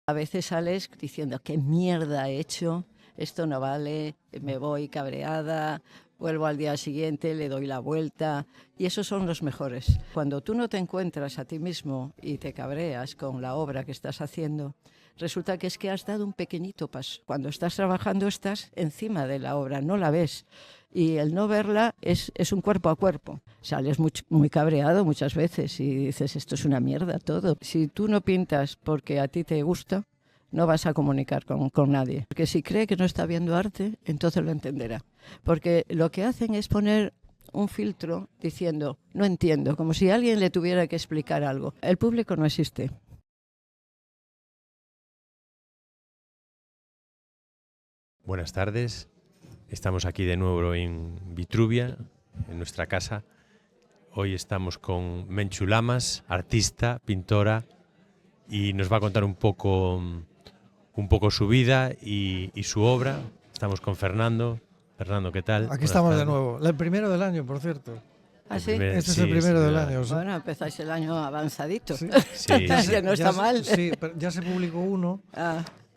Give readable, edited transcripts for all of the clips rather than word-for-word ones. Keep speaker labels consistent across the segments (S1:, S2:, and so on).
S1: A veces sales diciendo, ¿qué mierda he hecho? Esto no vale, me voy cabreada, vuelvo al día siguiente, le doy la vuelta, y esos son los mejores. Cuando tú no te encuentras a ti mismo y te cabreas con la obra que estás haciendo, resulta que es que has dado un pequeñito paso. Cuando estás trabajando estás encima de la obra, no la ves. Y el no verla es un cuerpo a cuerpo. Sales muy cabreado muchas veces y dices, esto es una mierda todo. Si tú no pintas porque a ti te gusta, no vas a comunicar con nadie. Porque si cree que no está viendo arte, entonces lo entenderá. Porque lo que hacen es poner un filtro diciendo, no entiendo, como si alguien le tuviera que explicar algo. El público no existe.
S2: Buenas tardes, estamos aquí de nuevo en Vitruvia, en nuestra casa. Hoy estamos con Menchu Lamas, artista, pintora, y nos va a contar un poco su vida y su obra. Estamos con Fernando. Fernando, ¿qué tal?
S3: Aquí
S2: Buenas
S3: estamos
S2: tardes.
S3: de nuevo. El primero del año, por cierto.
S1: ¿Ah, sí?
S3: Este es el primero del año. ¿Sí?
S1: Bueno, empezáis el año avanzadito.
S3: Sí.
S2: Sí, sí.
S1: Que no está mal.
S3: Sí, pero ya se publicó uno,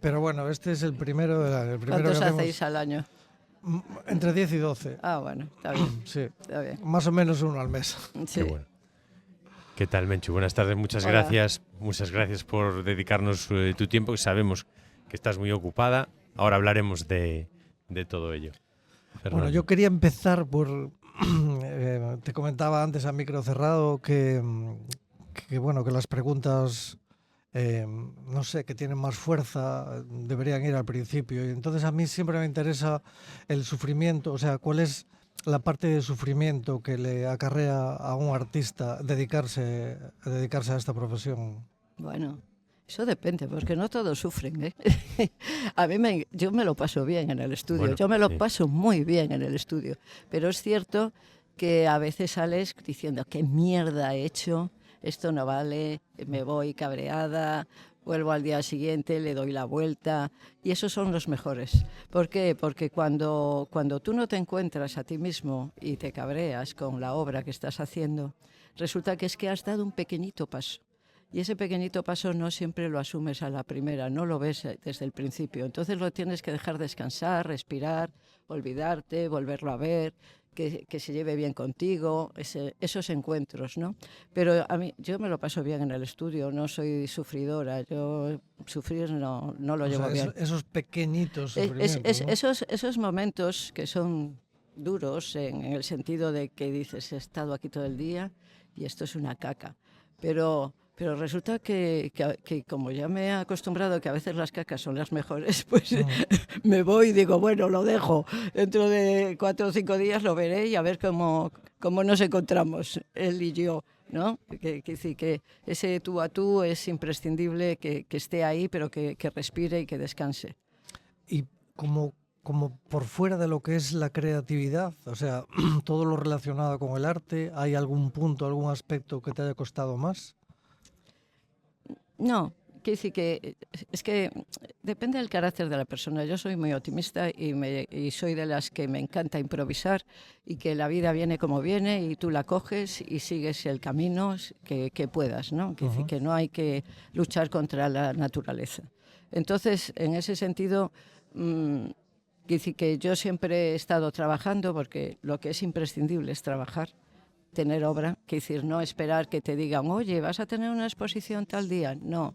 S3: pero bueno, este es el primero del año. El primero
S1: ¿Cuántos
S3: que hacemos
S1: hacéis al año?
S3: entre 10 y 12.
S1: Bueno, está bien.
S3: Sí,
S1: Está bien.
S3: más o menos uno al mes.
S1: Sí.
S2: Qué bueno. ¿Qué tal, Menchu? Buenas tardes, muchas
S1: Hola.
S2: gracias. Muchas gracias por dedicarnos tu tiempo. Sabemos que estás muy ocupada. Ahora hablaremos de todo ello. Fernando.
S3: Bueno, yo quería empezar por... te comentaba antes a micro cerrado que bueno, que las preguntas, no sé, que tienen más fuerza, deberían ir al principio. Y entonces a mí siempre me interesa el sufrimiento, o sea, cuál es la parte de sufrimiento que le acarrea a un artista dedicarse a esta profesión.
S1: Bueno, eso depende, porque no todos sufren, ¿eh? Yo me lo paso bien en el estudio,
S2: Bueno,
S1: yo me lo
S2: sí.
S1: paso muy bien en el estudio, pero es cierto que a veces sales diciendo, ¿qué mierda he hecho? Esto no vale, me voy cabreada, vuelvo al día siguiente, le doy la vuelta, y esos son los mejores. ¿Por qué? Porque cuando tú no te encuentras a ti mismo y te cabreas con la obra que estás haciendo, resulta que es que has dado un pequeñito paso. Y ese pequeñito paso no siempre lo asumes a la primera, no lo ves desde el principio. Entonces lo tienes que dejar descansar, respirar, olvidarte, volverlo a ver, que se lleve bien contigo, esos encuentros, ¿no? Pero yo me lo paso bien en el estudio, no soy sufridora, yo sufrir no lo llevo bien.
S3: Esos pequeñitos sufrimientos, ¿no?
S1: Esos momentos que son duros en el sentido de que dices, he estado aquí todo el día y esto es una caca, pero resulta que como ya me he acostumbrado que a veces las cacas son las mejores, pues me voy y digo, bueno, lo dejo. Dentro de 4 o 5 días lo veré y a ver cómo nos encontramos, él y yo, ¿no? Que ese tú a tú es imprescindible que esté ahí, pero que respire y que descanse.
S3: Y como por fuera de lo que es la creatividad, o sea, todo lo relacionado con el arte, ¿hay algún punto, algún aspecto que te haya costado más?
S1: No, quiero decir que es que depende del carácter de la persona. Yo soy muy optimista y soy de las que me encanta improvisar y que la vida viene como viene y tú la coges y sigues el camino que puedas, ¿no? Quiero decir que no hay que luchar contra la naturaleza. Entonces, en ese sentido, quiero decir que yo siempre he estado trabajando porque lo que es imprescindible es trabajar. Tener obra, que decir, no esperar que te digan, oye, vas a tener una exposición tal día. No,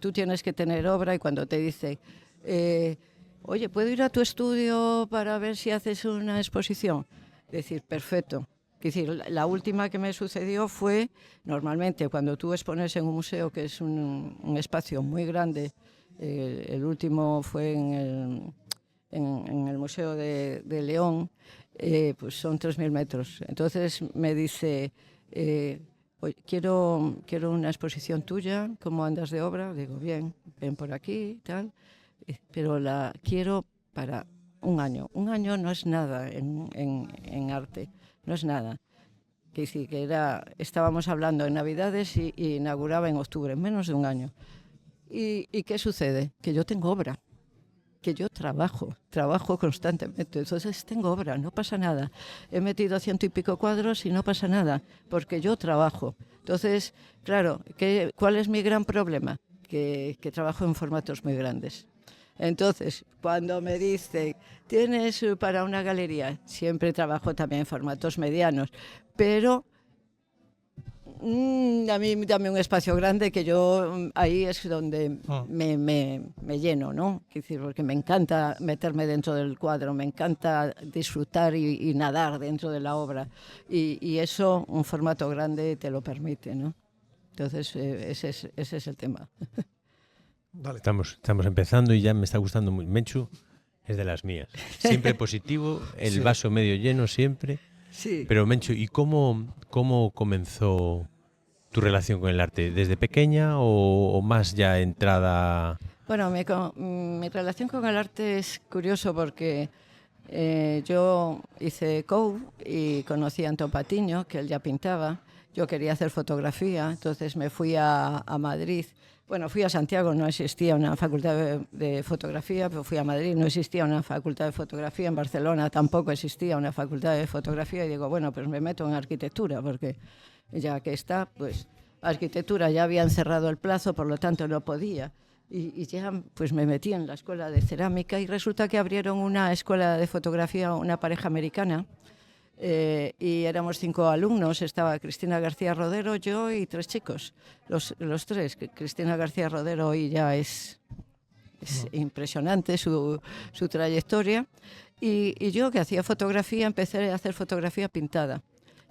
S1: tú tienes que tener obra y cuando te dicen, oye, ¿puedo ir a tu estudio para ver si haces una exposición? Decir, perfecto. Es decir, la última que me sucedió fue, normalmente cuando tú expones en un museo, que es un espacio muy grande, el último fue en el Museo de León, pues son 3.000 metros. Entonces me dice, oye, quiero una exposición tuya, ¿cómo andas de obra? Digo, bien, ven por aquí, tal, pero la quiero para un año. Un año no es nada en arte, no es nada. Que sí, estábamos hablando en Navidades y inauguraba en octubre, en menos de un año. ¿Y qué sucede? Que yo tengo obra. Que yo trabajo constantemente, entonces tengo obra, no pasa nada. He metido 100 y pico cuadros y no pasa nada, porque yo trabajo. Entonces, claro, ¿cuál es mi gran problema? que trabajo en formatos muy grandes. Entonces, cuando me dicen, ¿tienes para una galería? Siempre trabajo también en formatos medianos, pero a mí dame un espacio grande que yo ahí es donde me lleno, ¿no? Es decir, porque me encanta meterme dentro del cuadro, me encanta disfrutar y nadar dentro de la obra. Y eso, un formato grande te lo permite, ¿no? Entonces, ese es el tema.
S3: Vale.
S2: Estamos empezando y ya me está gustando muy. Menchu es de las mías. Siempre positivo, el
S3: Sí.
S2: vaso medio lleno siempre.
S1: Sí.
S2: Pero Menchu, ¿y cómo comenzó tu relación con el arte? ¿Desde pequeña o más ya entrada?
S1: Bueno, mi relación con el arte es curioso porque yo hice COU y conocí a Antón Patiño, que él ya pintaba. Yo quería hacer fotografía, entonces me fui a Madrid. Bueno, fui a Santiago, no existía una facultad de fotografía, pero fui a Madrid, no existía una facultad de fotografía. En Barcelona tampoco existía una facultad de fotografía. Y digo, bueno, pues me meto en arquitectura, porque ya que está, pues arquitectura ya habían cerrado el plazo, por lo tanto no podía. Y ya pues me metí en la escuela de cerámica y resulta que abrieron una escuela de fotografía, una pareja americana, y éramos 5 alumnos. Estaba Cristina García Rodero, yo y 3 chicos, los 3. Cristina García Rodero hoy ya es impresionante su trayectoria, y yo, que hacía fotografía, empecé a hacer fotografía pintada.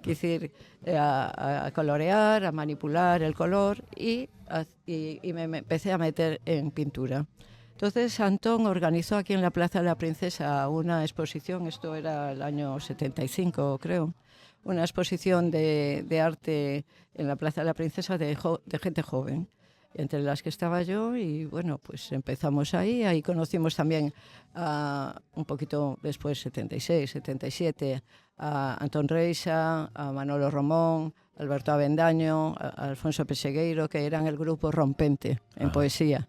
S1: Es decir, a colorear, a manipular el color y me empecé a meter en pintura. Entonces Antón organizó aquí en la Plaza de la Princesa una exposición, esto era el año 75 creo, una exposición de arte en la Plaza de la Princesa de gente joven, entre las que estaba yo, y bueno, pues empezamos ahí conocimos también un poquito después, 76, 77, a Antón Reixa, a Manolo Romón, Alberto Avendaño, a Alfonso Pesegueiro, que eran el grupo Rompente en poesía.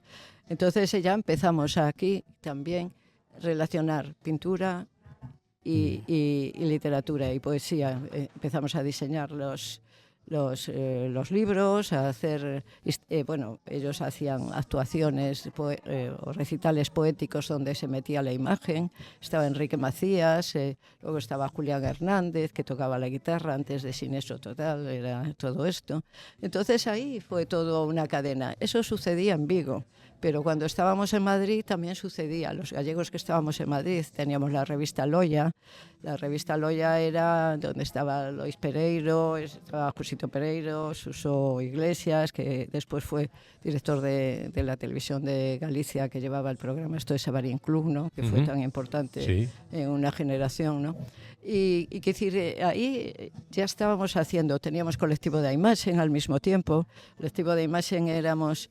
S1: Entonces ya empezamos aquí también relacionar pintura y literatura y poesía. Empezamos a diseñar los libros, a hacer, bueno, ellos hacían actuaciones o recitales poéticos donde se metía la imagen. Estaba Enrique Macías, luego estaba Julián Hernández, que tocaba la guitarra antes de Sinestro Total, era todo esto. Entonces ahí fue todo una cadena. Eso sucedía en Vigo, pero cuando estábamos en Madrid también sucedía. Los gallegos que estábamos en Madrid teníamos la revista Loya. La revista Loya era donde estaba Lois Pereiro, estaba Josito Pereiro, Suso Iglesias, que después fue director de la televisión de Galicia, que llevaba el programa Esto de Sabarín Club, ¿no? Que fue tan importante en una generación, ¿no? Y que decir, ahí ya estábamos haciendo, teníamos colectivo de imagen al mismo tiempo. Colectivo de imagen éramos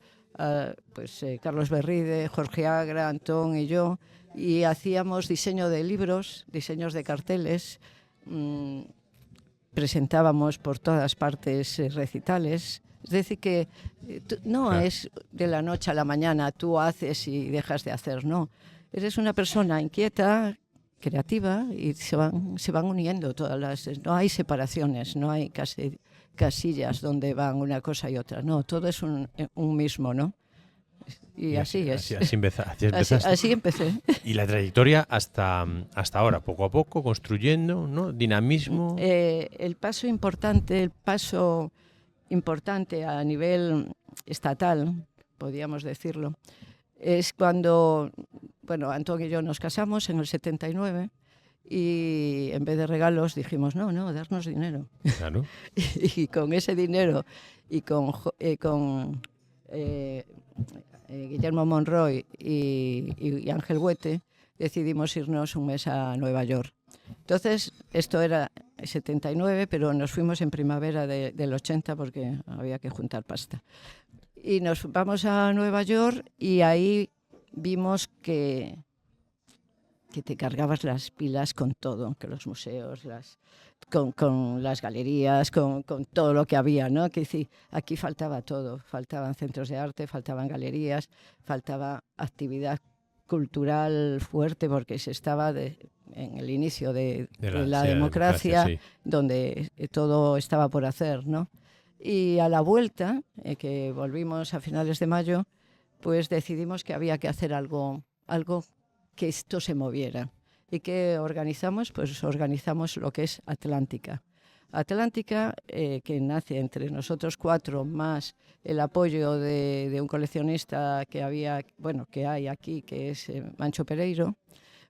S1: Carlos Berride, Jorge Agra, Antón y yo, y hacíamos diseño de libros, diseños de carteles, presentábamos por todas partes recitales. Es decir, que no es de la noche a la mañana tú haces y dejas de hacer, no. Eres una persona inquieta, creativa, y se van uniendo todas las... No hay separaciones, no hay casillas donde van una cosa y otra, no, todo es un mismo, ¿no? Y así es.
S2: Así empezaste.
S1: Así empecé.
S2: Y la trayectoria hasta ahora, poco a poco, construyendo, ¿no? Dinamismo.
S1: El paso importante a nivel estatal, podríamos decirlo, es cuando, bueno, Antón y yo nos casamos en el 79 y en vez de regalos dijimos, no, darnos dinero.
S2: Claro.
S1: Y con ese dinero y con Guillermo Monroy y Ángel Huete decidimos irnos un mes a Nueva York. Entonces, esto era 79, pero nos fuimos en primavera del 80 porque había que juntar pasta. Y nos vamos a Nueva York y ahí vimos que te cargabas las pilas con todo, que los museos, con las galerías, con todo lo que había, ¿no? Que sí, aquí faltaba todo, faltaban centros de arte, faltaban galerías, faltaba actividad cultural fuerte porque se estaba en el inicio de la democracia, sí, donde todo estaba por hacer, ¿no? Y a la vuelta, que volvimos a finales de mayo, pues decidimos que había que hacer algo que esto se moviera. ¿Y qué organizamos? Pues organizamos lo que es Atlántica. Atlántica, que nace entre nosotros 4, más el apoyo de un coleccionista que hay aquí, que es Mancho Pereiro,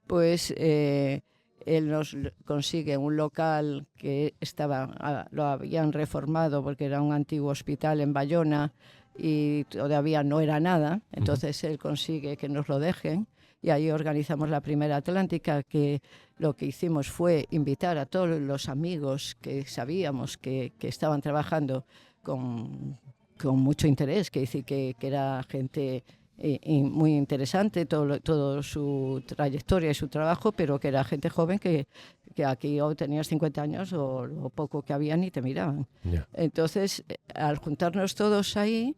S1: pues él nos consigue un local que lo habían reformado porque era un antiguo hospital en Bayona y todavía no era nada, entonces él consigue que nos lo dejen. Y ahí organizamos la primera Atlántica, que lo que hicimos fue invitar a todos los amigos que sabíamos que estaban trabajando con mucho interés, que era gente muy interesante, todo su trayectoria y su trabajo, pero que era gente joven que aquí o tenías 50 años o lo poco que había ni te miraban.
S2: Yeah.
S1: Entonces, al juntarnos todos ahí,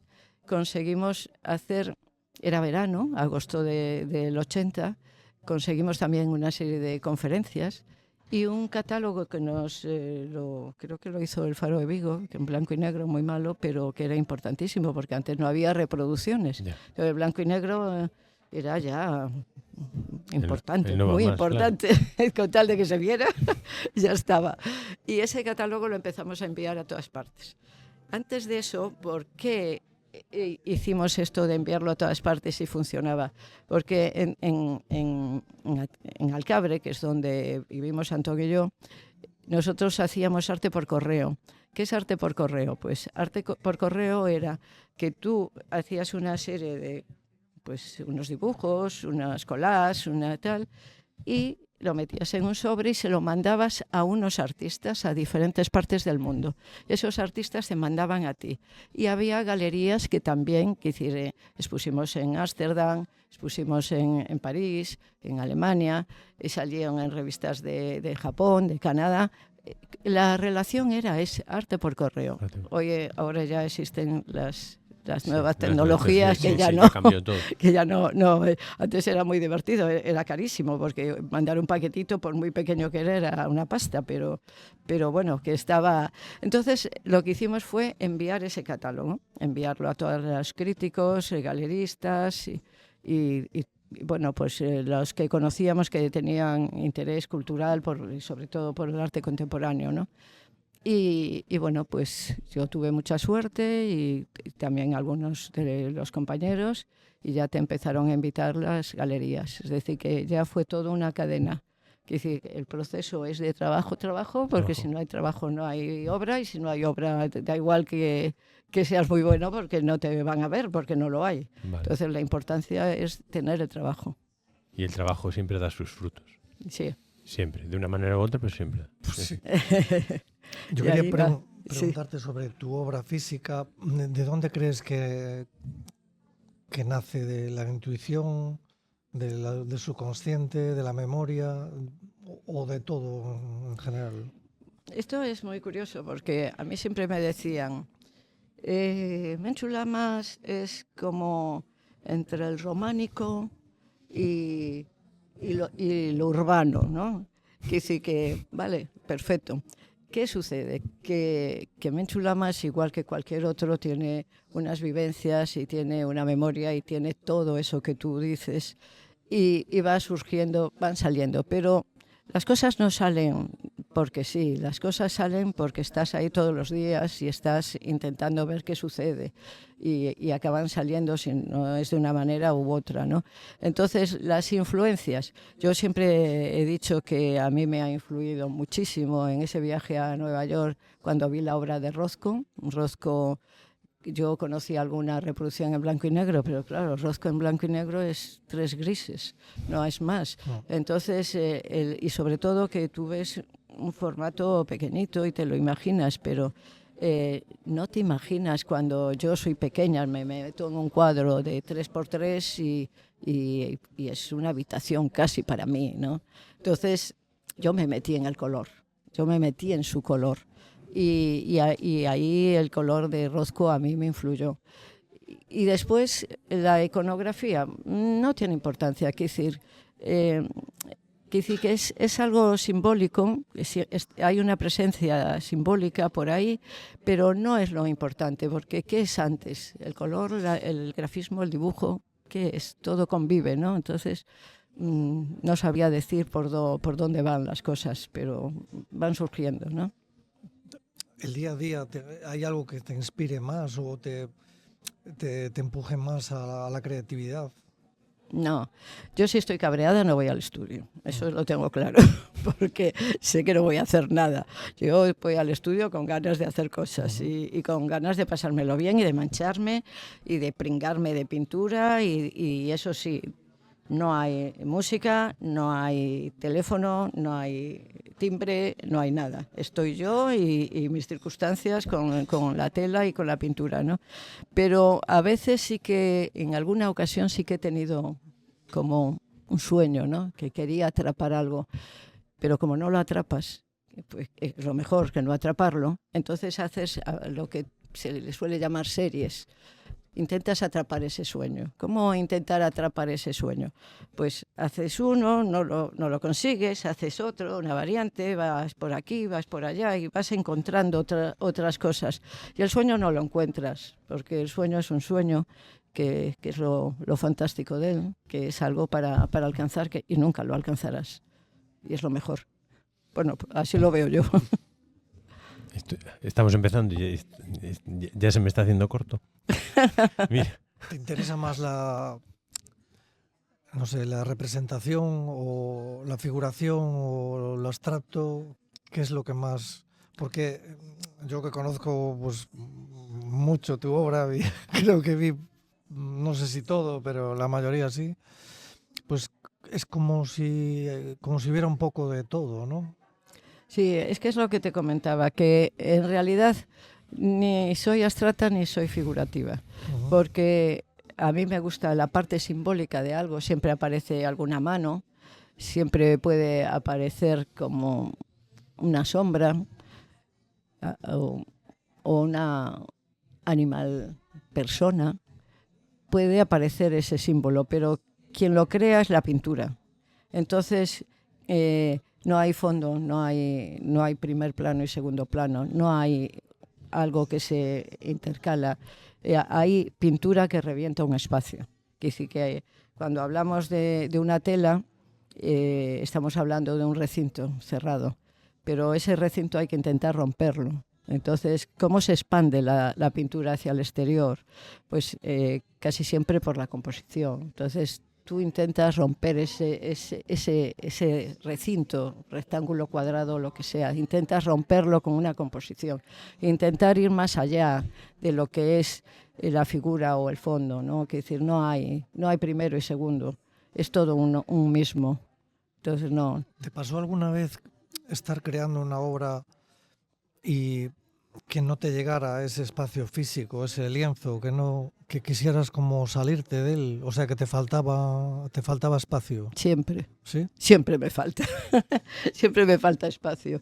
S1: conseguimos hacer... Era verano, agosto del 80, conseguimos también una serie de conferencias y un catálogo que creo que lo hizo el Faro de Vigo, que en blanco y negro, muy malo, pero que era importantísimo porque antes no había reproducciones.
S2: Yeah.
S1: El blanco y negro era ya importante,
S2: muy
S1: importante, claro. Con tal de que se viera, ya estaba. Y ese catálogo lo empezamos a enviar a todas partes. Antes de eso, ¿por qué hicimos esto de enviarlo a todas partes y funcionaba? Porque en Alcabre, que es donde vivimos Antonio y yo, nosotros hacíamos arte por correo. ¿Qué es arte por correo? Pues arte por correo era que tú hacías una serie de, pues, unos dibujos, unas collages, una tal, y lo metías en un sobre y se lo mandabas a unos artistas a diferentes partes del mundo. Esos artistas te mandaban a ti. Y había galerías que también, expusimos en Ámsterdam, expusimos en París, en Alemania, y salieron en revistas de Japón, de Canadá. La relación es arte por correo. Oye, ahora ya existen las nuevas tecnologías que ya no, antes era muy divertido, era carísimo porque mandar un paquetito por muy pequeño que era una pasta, pero bueno, que estaba. Entonces lo que hicimos fue enviar ese catálogo, enviarlo a todos los críticos, galeristas y bueno, pues los que conocíamos que tenían interés cultural y sobre todo por el arte contemporáneo, ¿no? Y bueno, pues yo tuve mucha suerte y también algunos de los compañeros, y ya te empezaron a invitar las galerías. Es decir, que ya fue toda una cadena. Es decir, el proceso es de trabajo, porque si no hay trabajo no hay obra, y si no hay obra da igual que seas muy bueno porque no te van a ver, porque no lo hay. Vale. Entonces la importancia es tener el trabajo.
S2: Y el trabajo siempre da sus frutos.
S1: Sí.
S2: Siempre, de una manera u otra, pero siempre.
S3: Sí. Yo quería preguntarte sobre tu obra física. ¿De dónde crees que nace? ¿De la intuición, del subconsciente, de la memoria o de todo en general?
S1: Esto es muy curioso porque a mí siempre me decían, Menchu Lamas es como entre el románico y lo urbano, ¿no? Que sí que, vale, perfecto. ¿Qué sucede? Que Menchu Lamas, igual que cualquier otro, tiene unas vivencias y tiene una memoria y tiene todo eso que tú dices y va surgiendo, van saliendo, pero las cosas no salen porque sí, las cosas salen porque estás ahí todos los días y estás intentando ver qué sucede y acaban saliendo, si no es de una manera u otra, ¿no? Entonces, las influencias, yo siempre he dicho que a mí me ha influido muchísimo en ese viaje a Nueva York cuando vi la obra de Rothko. Rothko, yo conocí alguna reproducción en blanco y negro, pero claro, Rothko en blanco y negro es 3 grises, no es más. No. Entonces, y sobre todo que tú ves un formato pequeñito y te lo imaginas, pero no te imaginas cuando yo soy pequeña, me meto en un cuadro de 3x3 y es una habitación casi para mí, ¿no? Entonces, yo me metí en el color, yo me metí en su color. Y ahí el color de Rothko a mí me influyó. Y después la iconografía no tiene importancia, quiero decir, Que decir que es algo simbólico, hay una presencia simbólica por ahí, pero no es lo importante, porque ¿qué es antes? El color, el grafismo, el dibujo, ¿qué es? Todo convive, ¿no? Entonces, no sabría decir por dónde van las cosas, pero van surgiendo, ¿no?
S3: El día a día, ¿hay algo que te inspire más o te empuje más a la creatividad?
S1: No, yo si estoy cabreada no voy al estudio, eso lo tengo claro, porque sé que no voy a hacer nada. Yo voy al estudio con ganas de hacer cosas y con ganas de pasármelo bien y de mancharme y de pringarme de pintura y eso sí, no hay música, no hay teléfono, no hay timbre, no hay nada. Estoy yo y mis circunstancias con la tela y con la pintura, ¿no? Pero a veces sí que, en alguna ocasión sí que he tenido como un sueño, ¿no? Que quería atrapar algo, pero como no lo atrapas, pues es lo mejor que no atraparlo, entonces haces lo que se le suele llamar series. Intentas atrapar ese sueño. ¿Cómo intentar atrapar ese sueño? Pues haces uno, no lo consigues, haces otro, una variante, vas por aquí, vas por allá y vas encontrando otras cosas. Y el sueño no lo encuentras, porque el sueño es un sueño, que es lo fantástico de él, que es algo para alcanzar y nunca lo alcanzarás. Y es lo mejor. Bueno, así lo veo yo.
S2: Estamos empezando y ya se me está haciendo corto. Mira.
S3: ¿Te interesa más la representación o la figuración o lo abstracto? ¿Qué es lo que más...? Porque yo que conozco pues mucho tu obra, creo que vi, no sé si todo, pero la mayoría sí, pues es como si hubiera un poco de todo, ¿no?
S1: Sí, es que es lo que te comentaba, que en realidad ni soy abstracta ni soy figurativa, porque a mí me gusta la parte simbólica de algo, siempre aparece alguna mano, siempre puede aparecer como una sombra o una animal persona, puede aparecer ese símbolo, pero quien lo crea es la pintura. Entonces, no hay fondo, no hay primer plano y segundo plano, no hay algo que se intercala. Hay pintura que revienta un espacio. Quiere decir que cuando hablamos de una tela, estamos hablando de un recinto cerrado, pero ese recinto hay que intentar romperlo. Entonces, ¿cómo se expande la pintura hacia el exterior? Pues casi siempre por la composición. Entonces, tú intentas romper ese recinto, rectángulo, cuadrado, lo que sea, intentas romperlo con una composición, intentar ir más allá de lo que es la figura o el fondo, ¿no? Que decir, no hay primero y segundo, es todo un mismo. Entonces, no.
S3: ¿Te pasó alguna vez estar creando una obra y que no te llegara a ese espacio físico, ese lienzo, que quisieras como salirte de él, o sea, que te faltaba espacio?
S1: Siempre.
S3: ¿Sí?
S1: Siempre me falta. Siempre me falta espacio.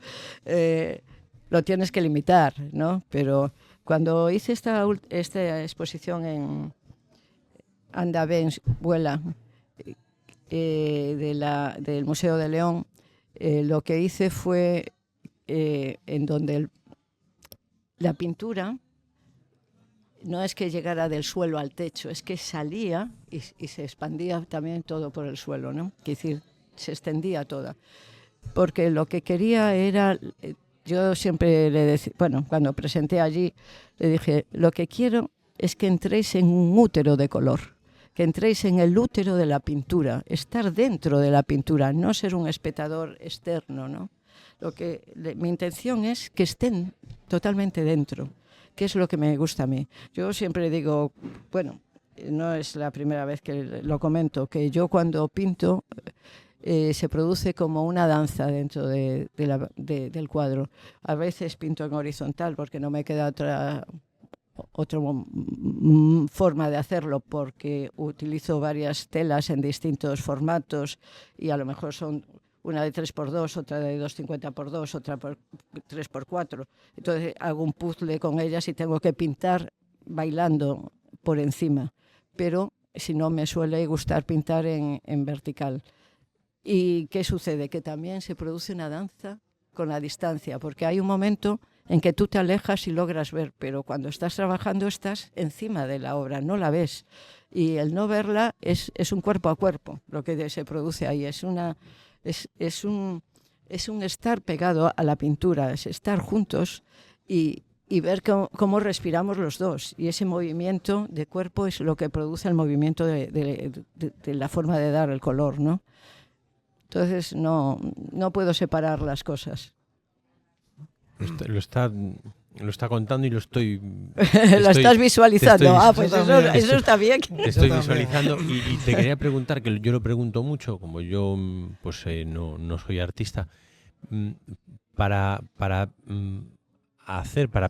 S1: Lo tienes que limitar, ¿no? Pero cuando hice esta exposición en Anda, ven, vuela, del Museo de León, lo que hice fue en donde la pintura no es que llegara del suelo al techo, es que salía y se expandía también todo por el suelo, ¿no? Es decir, se extendía toda. Porque lo que quería era, yo siempre le decía, bueno, cuando presenté allí, le dije, lo que quiero es que entréis en un útero de color, que entréis en el útero de la pintura, estar dentro de la pintura, no ser un espectador externo, ¿no? Mi intención es que estén totalmente dentro, que es lo que me gusta a mí. Yo siempre digo, bueno, no es la primera vez que lo comento, que yo cuando pinto se produce como una danza dentro del cuadro. A veces pinto en horizontal porque no me queda otra forma de hacerlo, porque utilizo varias telas en distintos formatos y a lo mejor son una de 3x2, otra de 2,50x2, otra por 3x4. Entonces hago un puzzle con ellas y tengo que pintar bailando por encima. Pero si no, me suele gustar pintar en vertical. ¿Y qué sucede? Que también se produce una danza con la distancia, porque hay un momento en que tú te alejas y logras ver, pero cuando estás trabajando estás encima de la obra, no la ves. Y el no verla es un cuerpo a cuerpo, lo que se produce ahí. Es un estar pegado a la pintura, es estar juntos y ver cómo respiramos los dos. Y ese movimiento de cuerpo es lo que produce el movimiento de la forma de dar el color, ¿no? Entonces no puedo separar las cosas.
S2: Lo está contando y lo estoy...
S1: Lo estás visualizando. Pues eso está bien.
S2: Te estoy visualizando y te quería preguntar, que yo lo pregunto mucho, como yo pues no soy artista, para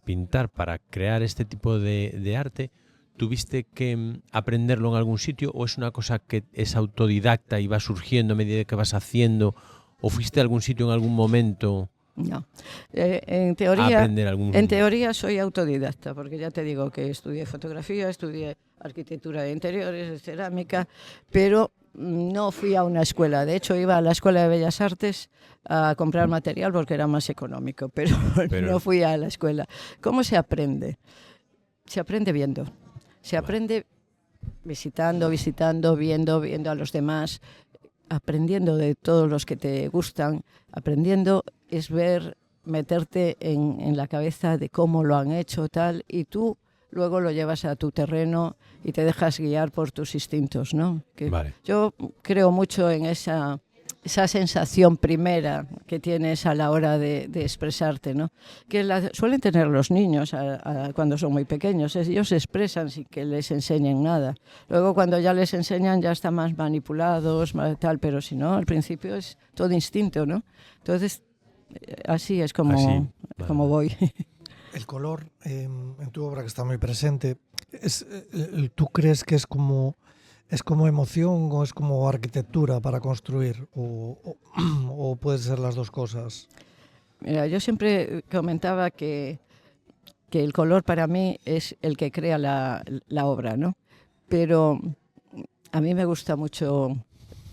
S2: pintar, para crear este tipo de arte, ¿tuviste que aprenderlo en algún sitio o es una cosa que es autodidacta y va surgiendo a medida que vas haciendo, o fuiste a algún sitio en algún momento?
S1: No, en teoría soy autodidacta, porque ya te digo que estudié fotografía, estudié arquitectura de interiores, cerámica, pero no fui a una escuela. De hecho, iba a la Escuela de Bellas Artes a comprar material porque era más económico, pero no fui a la escuela. ¿Cómo se aprende? Se aprende viendo. Se aprende visitando, viendo a los demás, aprendiendo de todos los que te gustan. Aprendiendo es ver, meterte en la cabeza de cómo lo han hecho, tal, y tú luego lo llevas a tu terreno y te dejas guiar por tus instintos, ¿no?
S2: Vale.
S1: Yo creo mucho en esa sensación primera que tienes a la hora de expresarte, ¿no? Que suelen tener los niños cuando son muy pequeños. Ellos se expresan sin que les enseñen nada. Luego cuando ya les enseñan ya están más manipulados, tal, pero si no, al principio es todo instinto, ¿no? Entonces, así es como voy.
S3: El color en tu obra, que está muy presente, ¿tú crees que es como emoción o es como arquitectura para construir? ¿O pueden ser las dos cosas?
S1: Mira, yo siempre comentaba que el color para mí es el que crea la obra, ¿no? Pero a mí me gusta mucho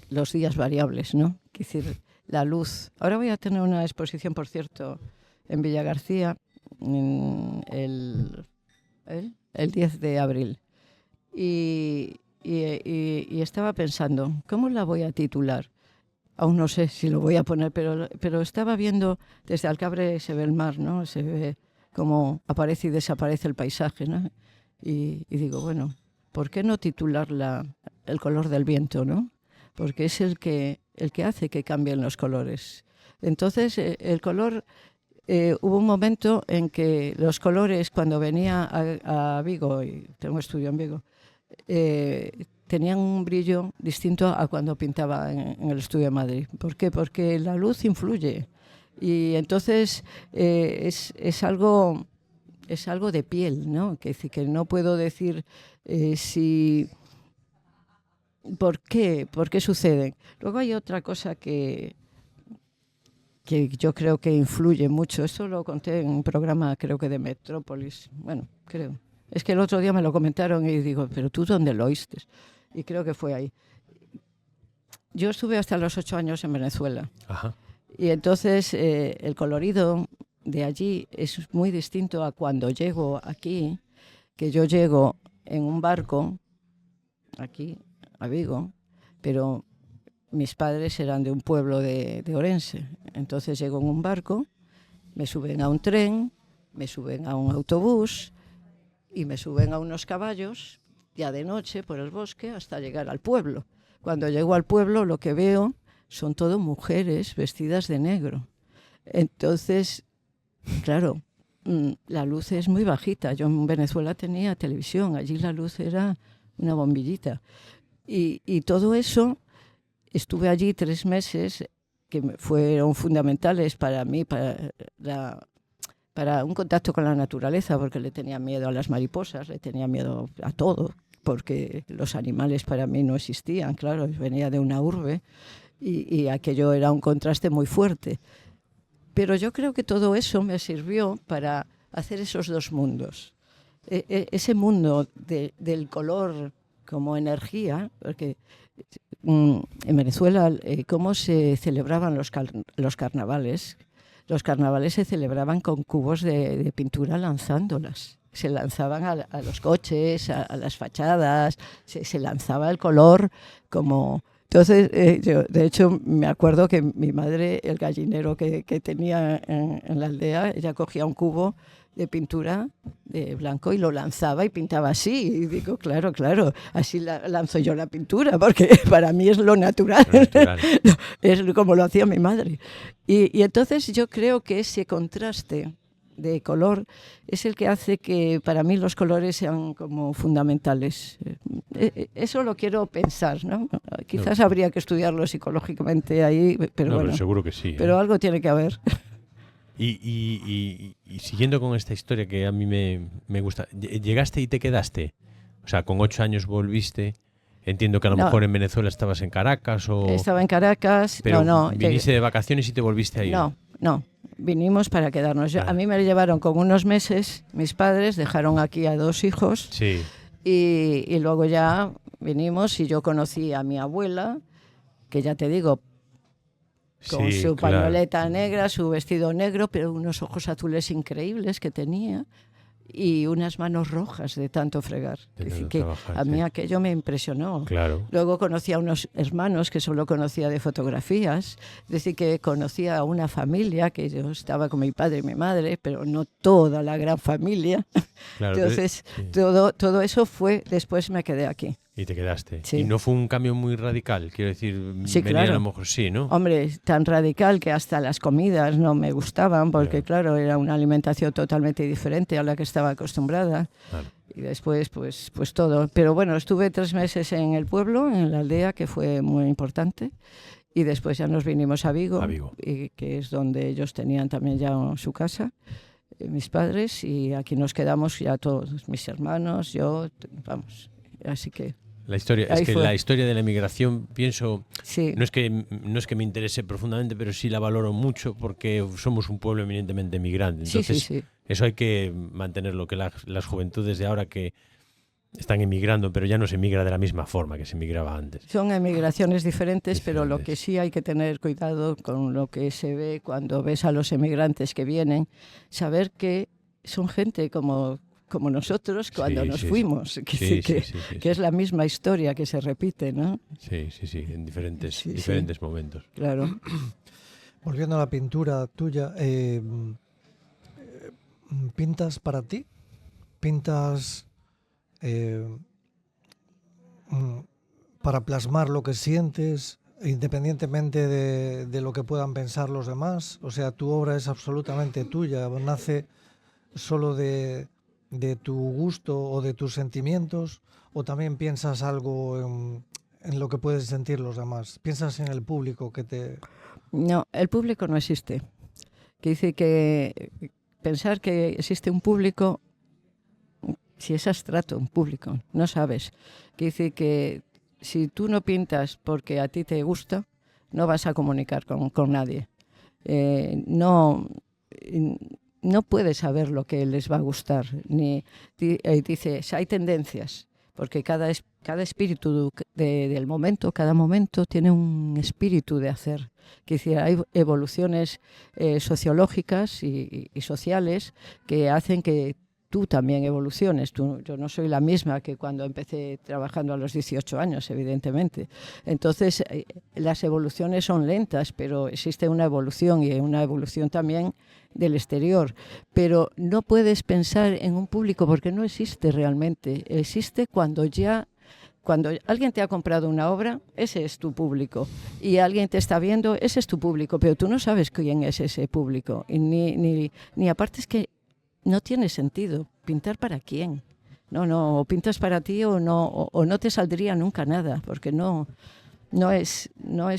S1: los días variables, ¿no? Es decir, la luz. Ahora voy a tener una exposición, por cierto, en Villagarcía el 10 de abril. Y estaba pensando, ¿cómo la voy a titular? Aún no sé si lo voy a poner, pero estaba viendo, desde Alcabre se ve el mar, ¿no? Se ve cómo aparece y desaparece el paisaje, ¿no? Y digo, bueno, ¿por qué no titularla El color del viento, ¿no? Porque es el que hace que cambien los colores. Entonces, el color... hubo un momento en que los colores, cuando venía a Vigo, y tengo estudio en Vigo, tenían un brillo distinto a cuando pintaba en el estudio de Madrid. ¿Por qué? Porque la luz influye y entonces es algo de piel, ¿no? Que no puedo decir ¿por qué sucede? Luego hay otra cosa que yo creo que influye mucho. Esto lo conté en un programa, creo que de Metrópolis. Bueno, creo. Es que el otro día me lo comentaron y digo, ¿pero tú dónde lo oíste? Y creo que fue ahí. Yo estuve hasta los 8 años en Venezuela.
S2: Ajá.
S1: Y entonces el colorido de allí es muy distinto a cuando llego aquí, que yo llego en un barco, aquí, a Vigo, pero mis padres eran de un pueblo de Orense. Entonces llego en un barco, me suben a un tren, me suben a un autobús y me suben a unos caballos, ya de noche, por el bosque, hasta llegar al pueblo. Cuando llego al pueblo, lo que veo son todo mujeres vestidas de negro. Entonces, claro, la luz es muy bajita. Yo en Venezuela tenía televisión, allí la luz era una bombillita. Y todo eso, estuve allí 3 meses, que fueron fundamentales para mí, para un contacto con la naturaleza, porque le tenía miedo a las mariposas, le tenía miedo a todo, porque los animales para mí no existían, claro, venía de una urbe y aquello era un contraste muy fuerte. Pero yo creo que todo eso me sirvió para hacer esos dos mundos. Ese mundo del color como energía, porque en Venezuela, cómo se celebraban los carnavales. Los carnavales se celebraban con cubos de pintura lanzándolas. Se lanzaban a los coches, a las fachadas, se lanzaba el color como... Entonces, yo, de hecho, me acuerdo que mi madre, el gallinero que tenía en la aldea, ella cogía un cubo de pintura de blanco y lo lanzaba y pintaba así. Y digo, claro, así lanzo yo la pintura, porque para mí es lo natural.
S2: Lo natural.
S1: Es como lo hacía mi madre. Y entonces yo creo que ese contraste de color es el que hace que para mí los colores sean como fundamentales. Eso lo quiero pensar, ¿no? Quizás habría que estudiarlo psicológicamente ahí, pero bueno.
S2: Pero seguro que sí.
S1: Pero algo tiene que haber.
S2: Y siguiendo con esta historia que a mí me gusta, ¿llegaste y te quedaste? O sea, con 8 años volviste. Entiendo que a lo mejor en Venezuela estabas en Caracas o...
S1: Estaba en Caracas.
S2: Pero
S1: no,
S2: viniste de vacaciones y te volviste a ir.
S1: No. Vinimos para quedarnos. A mí me llevaron con unos meses, mis padres dejaron aquí a 2 hijos.
S2: Sí.
S1: Y luego ya vinimos y yo conocí a mi abuela, que ya te digo, con su pañoleta negra, su vestido negro, pero unos ojos azules increíbles que tenía y unas manos rojas de tanto fregar. A mí aquello me impresionó.
S2: Claro.
S1: Luego conocí a unos hermanos que solo conocía de fotografías, es decir, que conocía a una familia, que yo estaba con mi padre y mi madre, pero no toda la gran familia.
S2: Claro,
S1: entonces,
S2: sí.
S1: todo eso fue, después me quedé aquí.
S2: Y te quedaste.
S1: Sí.
S2: Y no fue un cambio muy radical, quiero decir,
S1: sí,
S2: claro. A lo mejor sí, ¿no?
S1: Hombre, tan radical que hasta las comidas no me gustaban, porque claro, era una alimentación totalmente diferente a la que estaba acostumbrada. Claro. Y después, pues todo. Pero bueno, estuve 3 meses en el pueblo, en la aldea, que fue muy importante. Y después ya nos vinimos a Vigo. Y que es donde ellos tenían también ya su casa, mis padres. Y aquí nos quedamos ya todos, mis hermanos, yo, vamos, así que...
S2: La historia de la emigración, pienso, sí. no es que me interese profundamente, pero sí la valoro mucho porque somos un pueblo eminentemente emigrante. Entonces, sí. Eso hay que mantenerlo, que las juventudes de ahora que están emigrando, pero ya no se emigra de la misma forma que se emigraba antes.
S1: Son emigraciones diferentes, pero lo que sí hay que tener cuidado con lo que se ve cuando ves a los emigrantes que vienen, saber que son gente como nosotros cuando nos fuimos, que es la misma historia que se repite, ¿no?
S2: Sí, en diferentes momentos.
S1: Claro.
S3: Volviendo a la pintura tuya, ¿pintas para ti? ¿Pintas para plasmar lo que sientes, independientemente de lo que puedan pensar los demás? O sea, tu obra es absolutamente tuya, nace solo de tu gusto o de tus sentimientos, o también piensas algo en lo que pueden sentir los demás. ¿Piensas en el público que te...?
S1: No, el público no existe. Que dice que pensar que existe un público, si es abstracto, un público, no sabes. Que dice que si tú no pintas porque a ti te gusta, no vas a comunicar con nadie. No puedes saber lo que les va a gustar. Dice, hay tendencias, porque cada espíritu del momento, cada momento tiene un espíritu de hacer. Hay evoluciones sociológicas y sociales que hacen que tú también evoluciones. Yo no soy la misma que cuando empecé trabajando a los 18 años, evidentemente. Entonces, las evoluciones son lentas, pero existe una evolución y una evolución también del exterior. Pero no puedes pensar en un público porque no existe realmente. Existe cuando alguien te ha comprado una obra, ese es tu público. Y alguien te está viendo, ese es tu público. Pero tú no sabes quién es ese público. Y ni aparte es que no tiene sentido. ¿Pintar para quién? No, o pintas para ti o no te saldría nunca nada, porque no es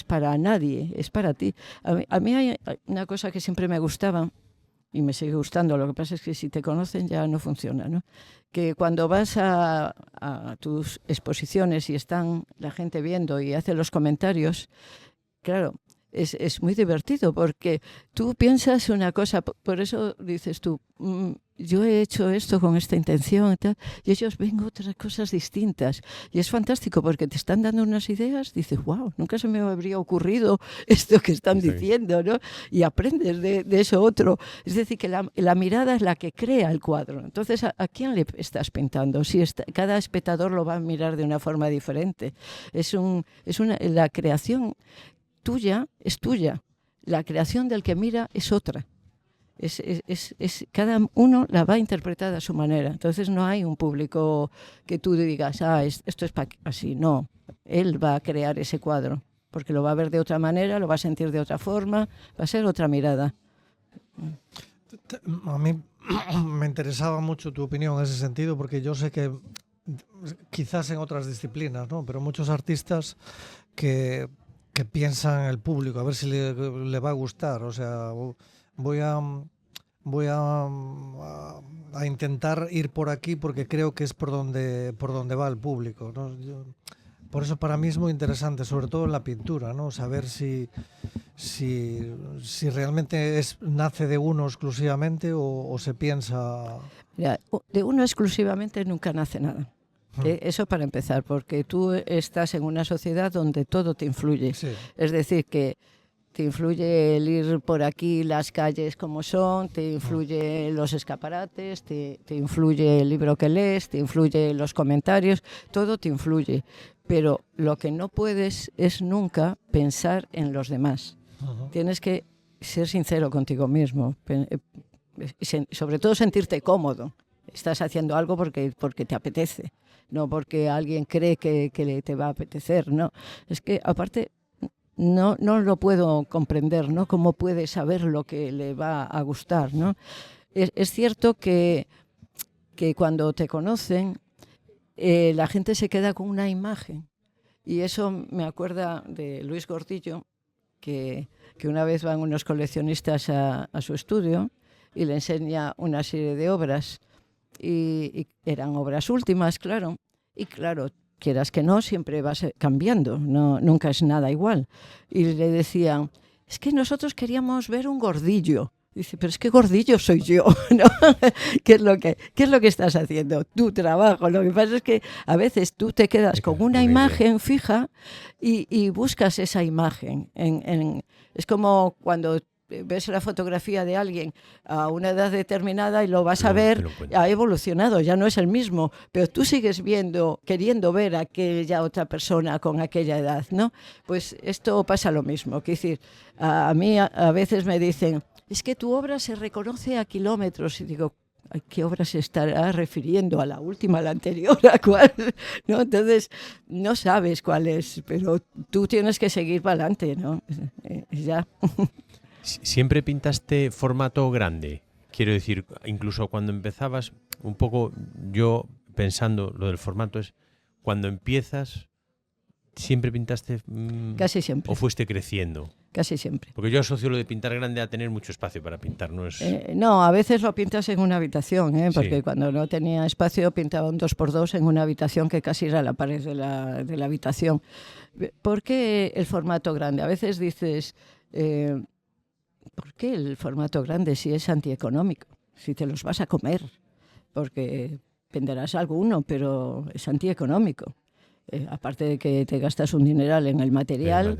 S1: para nadie, es para ti. A mí hay una cosa que siempre me gustaba y me sigue gustando, lo que pasa es que si te conocen ya no funciona, ¿no? Que cuando vas a tus exposiciones y están la gente viendo y hace los comentarios, claro, es muy divertido porque tú piensas una cosa, por eso dices tú, yo he hecho esto con esta intención y tal, y ellos ven otras cosas distintas. Y es fantástico porque te están dando unas ideas, dices, wow, nunca se me habría ocurrido esto que están diciendo, ¿no? Y aprendes de eso otro. Es decir, que la mirada es la que crea el cuadro. Entonces, ¿a quién le estás pintando? Si cada espectador lo va a mirar de una forma diferente. La creación tuya es tuya, la creación del que mira es otra. Cada uno la va a interpretar a su manera. Entonces no hay un público que tú digas, esto es así. No, él va a crear ese cuadro, porque lo va a ver de otra manera, lo va a sentir de otra forma, va a ser otra mirada.
S3: A mí me interesaba mucho tu opinión en ese sentido, porque yo sé que quizás en otras disciplinas, ¿no? Pero muchos artistas que piensan en el público, a ver si le va a gustar. O sea, voy a intentar ir por aquí porque creo que es por donde va el público, ¿no? Por eso para mí es muy interesante, sobre todo en la pintura, ¿no? Saber si realmente nace de uno exclusivamente o se piensa...
S1: Mira, de uno exclusivamente nunca nace nada. Eso para empezar, porque tú estás en una sociedad donde todo te influye.
S3: Sí.
S1: Es decir, que te influye el ir por aquí, las calles como son, te influye los escaparates, te influye el libro que lees, te influye los comentarios, todo te influye. Pero lo que no puedes es nunca pensar en los demás. Tienes que ser sincero contigo mismo, sobre todo sentirte cómodo. Estás haciendo algo porque te apetece, no porque alguien cree que te va a apetecer, ¿no? Es que aparte no lo puedo comprender, ¿no? Cómo puede saber lo que le va a gustar, ¿no? Es cierto que cuando te conocen, la gente se queda con una imagen. Y eso me acuerda de Luis Gordillo, que una vez van unos coleccionistas a su estudio y le enseña una serie de obras. Y eran obras últimas, claro. Y claro, quieras que no, siempre vas cambiando, nunca es nada igual. Y le decían, es que nosotros queríamos ver un Gordillo. Dice, pero es que Gordillo soy yo, ¿no? ¿Qué es lo que estás haciendo? Tu trabajo. Lo que pasa es que a veces tú te quedas con una imagen fija y buscas esa imagen. Es como cuando ves la fotografía de alguien a una edad determinada y lo vas a ver, ha evolucionado, ya no es el mismo, pero tú sigues queriendo ver a aquella otra persona con aquella edad, ¿no? Pues esto pasa lo mismo. Quiero decir, a mí a veces me dicen, es que tu obra se reconoce a kilómetros, y digo, ¿a qué obra se estará refiriendo? ¿A la última, a la anterior? ¿A cuál? ¿No? Entonces, no sabes cuál es, pero tú tienes que seguir para adelante, ¿no? Ya.
S2: ¿Siempre pintaste formato grande? Quiero decir, incluso cuando empezabas, un poco yo pensando lo del formato es, cuando empiezas, ¿siempre pintaste?
S1: Casi siempre.
S2: ¿O fuiste creciendo?
S1: Casi siempre.
S2: Porque yo asocio lo de pintar grande a tener mucho espacio para pintar, ¿no es?
S1: No, a veces lo pintas en una habitación, porque
S2: Sí.
S1: cuando no tenía espacio pintaba un 2x2 en una habitación que casi era la pared de la habitación. ¿Por qué el formato grande? A veces dices... ¿por qué el formato grande si es antieconómico? Si te los vas a comer, porque venderás alguno, pero es antieconómico. Aparte de que te gastas un dineral en el material,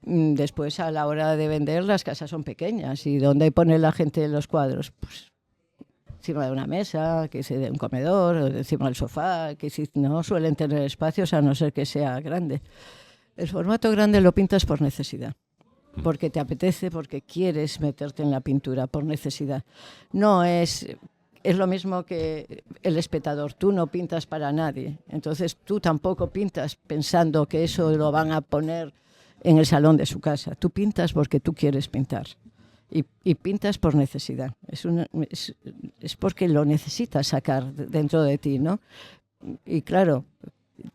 S1: después a la hora de vender las casas son pequeñas. ¿Y dónde pone la gente los cuadros? Pues encima de una mesa, que sea de un comedor, o encima del sofá, que si no suelen tener espacios a no ser que sea grande. El formato grande lo pintas por necesidad. Porque te apetece, porque quieres meterte en la pintura por necesidad. No es lo mismo que el espectador. Tú no pintas para nadie. Entonces tú tampoco pintas pensando que eso lo van a poner en el salón de su casa. Tú pintas porque tú quieres pintar. Y pintas por necesidad. Es porque lo necesitas sacar dentro de ti, ¿no? Y claro,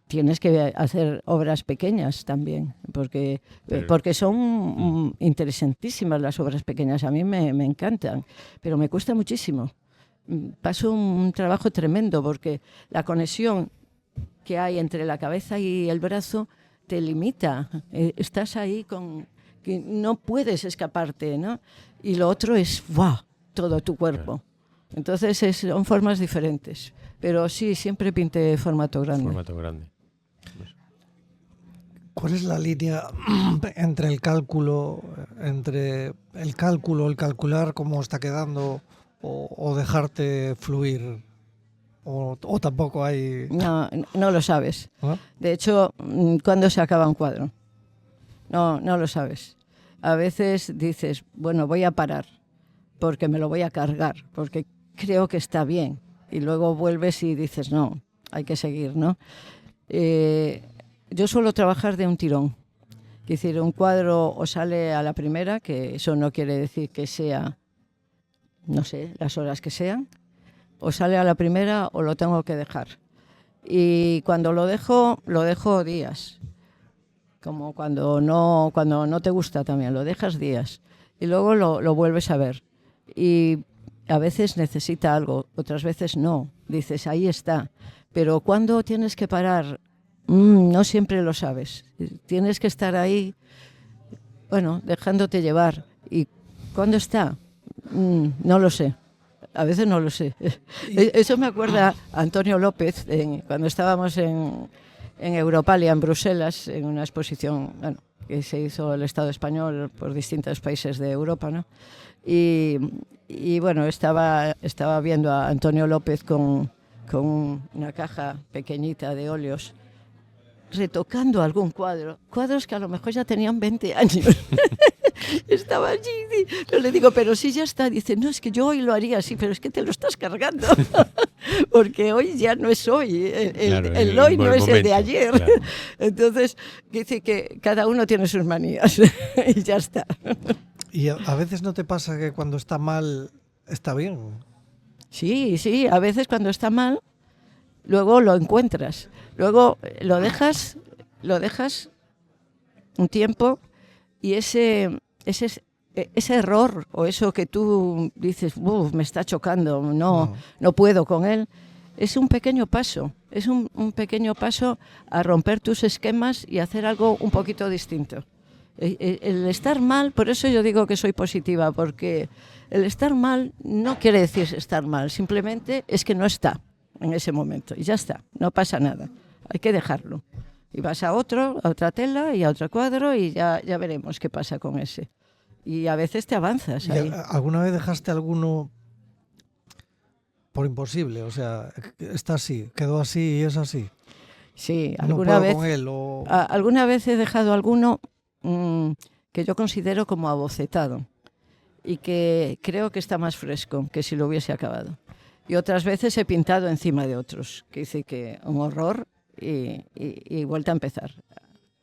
S1: tienes que hacer obras pequeñas también, porque son interesantísimas las obras pequeñas. A mí me encantan, pero me cuesta muchísimo. Paso un trabajo tremendo, porque la conexión que hay entre la cabeza y el brazo te limita. Estás ahí que no puedes escaparte, ¿no? Y lo otro es, ¡wow!, todo tu cuerpo. Entonces son formas diferentes. Pero sí, siempre pinté formato grande.
S2: Formato grande.
S3: ¿Cuál es la línea entre el cálculo, el calcular cómo está quedando o dejarte fluir? ¿O tampoco hay...?
S1: No lo sabes.
S3: ¿No?
S1: De hecho, ¿cuándo se acaba un cuadro? No lo sabes. A veces dices, bueno, voy a parar porque me lo voy a cargar, porque creo que está bien. Y luego vuelves y dices, no, hay que seguir, ¿no? Yo suelo trabajar de un tirón. Es decir, un cuadro o sale a la primera, que eso no quiere decir que sea, no sé, las horas que sean, o sale a la primera o lo tengo que dejar. Y cuando lo dejo días. Como cuando no te gusta también, lo dejas días. Y luego lo vuelves a ver. Y a veces necesita algo, otras veces no. Dices, ahí está. Pero cuando tienes que parar, no siempre lo sabes. Tienes que estar ahí, bueno, dejándote llevar. ¿Y cuándo está? No lo sé. A veces no lo sé. Eso me acuerda a Antonio López, cuando estábamos en Europalia, en Bruselas, en una exposición, bueno, que se hizo el Estado español por distintos países de Europa, ¿no? Y bueno, estaba viendo a Antonio López con una caja pequeñita de óleos, retocando algún cuadros que a lo mejor ya tenían 20 años. Estaba allí, yo le digo, pero sí, ya está. Dice, no, es que yo hoy lo haría así, pero es que te lo estás cargando. Porque hoy ya no es hoy, el hoy no es el de ayer. Claro. Entonces, dice que cada uno tiene sus manías y ya está.
S3: ¿Y a veces no te pasa que cuando está mal, está bien?
S1: Sí, a veces cuando está mal, luego lo encuentras. Luego lo dejas un tiempo y ese error o eso que tú dices, me está chocando, no puedo con él, es un pequeño paso. Es un pequeño paso a romper tus esquemas y hacer algo un poquito distinto. El estar mal, por eso yo digo que soy positiva, porque el estar mal no quiere decir estar mal, simplemente es que no está en ese momento y ya está, no pasa nada, hay que dejarlo. Y vas a otra tela y a otro cuadro y ya veremos qué pasa con ese. Y a veces te avanzas ahí.
S3: ¿Alguna vez dejaste alguno por imposible? O sea, está así, quedó así y es así.
S1: Sí,
S3: alguna vez.
S1: Alguna vez he dejado alguno que yo considero como abocetado y que creo que está más fresco que si lo hubiese acabado. Y otras veces he pintado encima de otros, que dice que un horror y vuelta a empezar.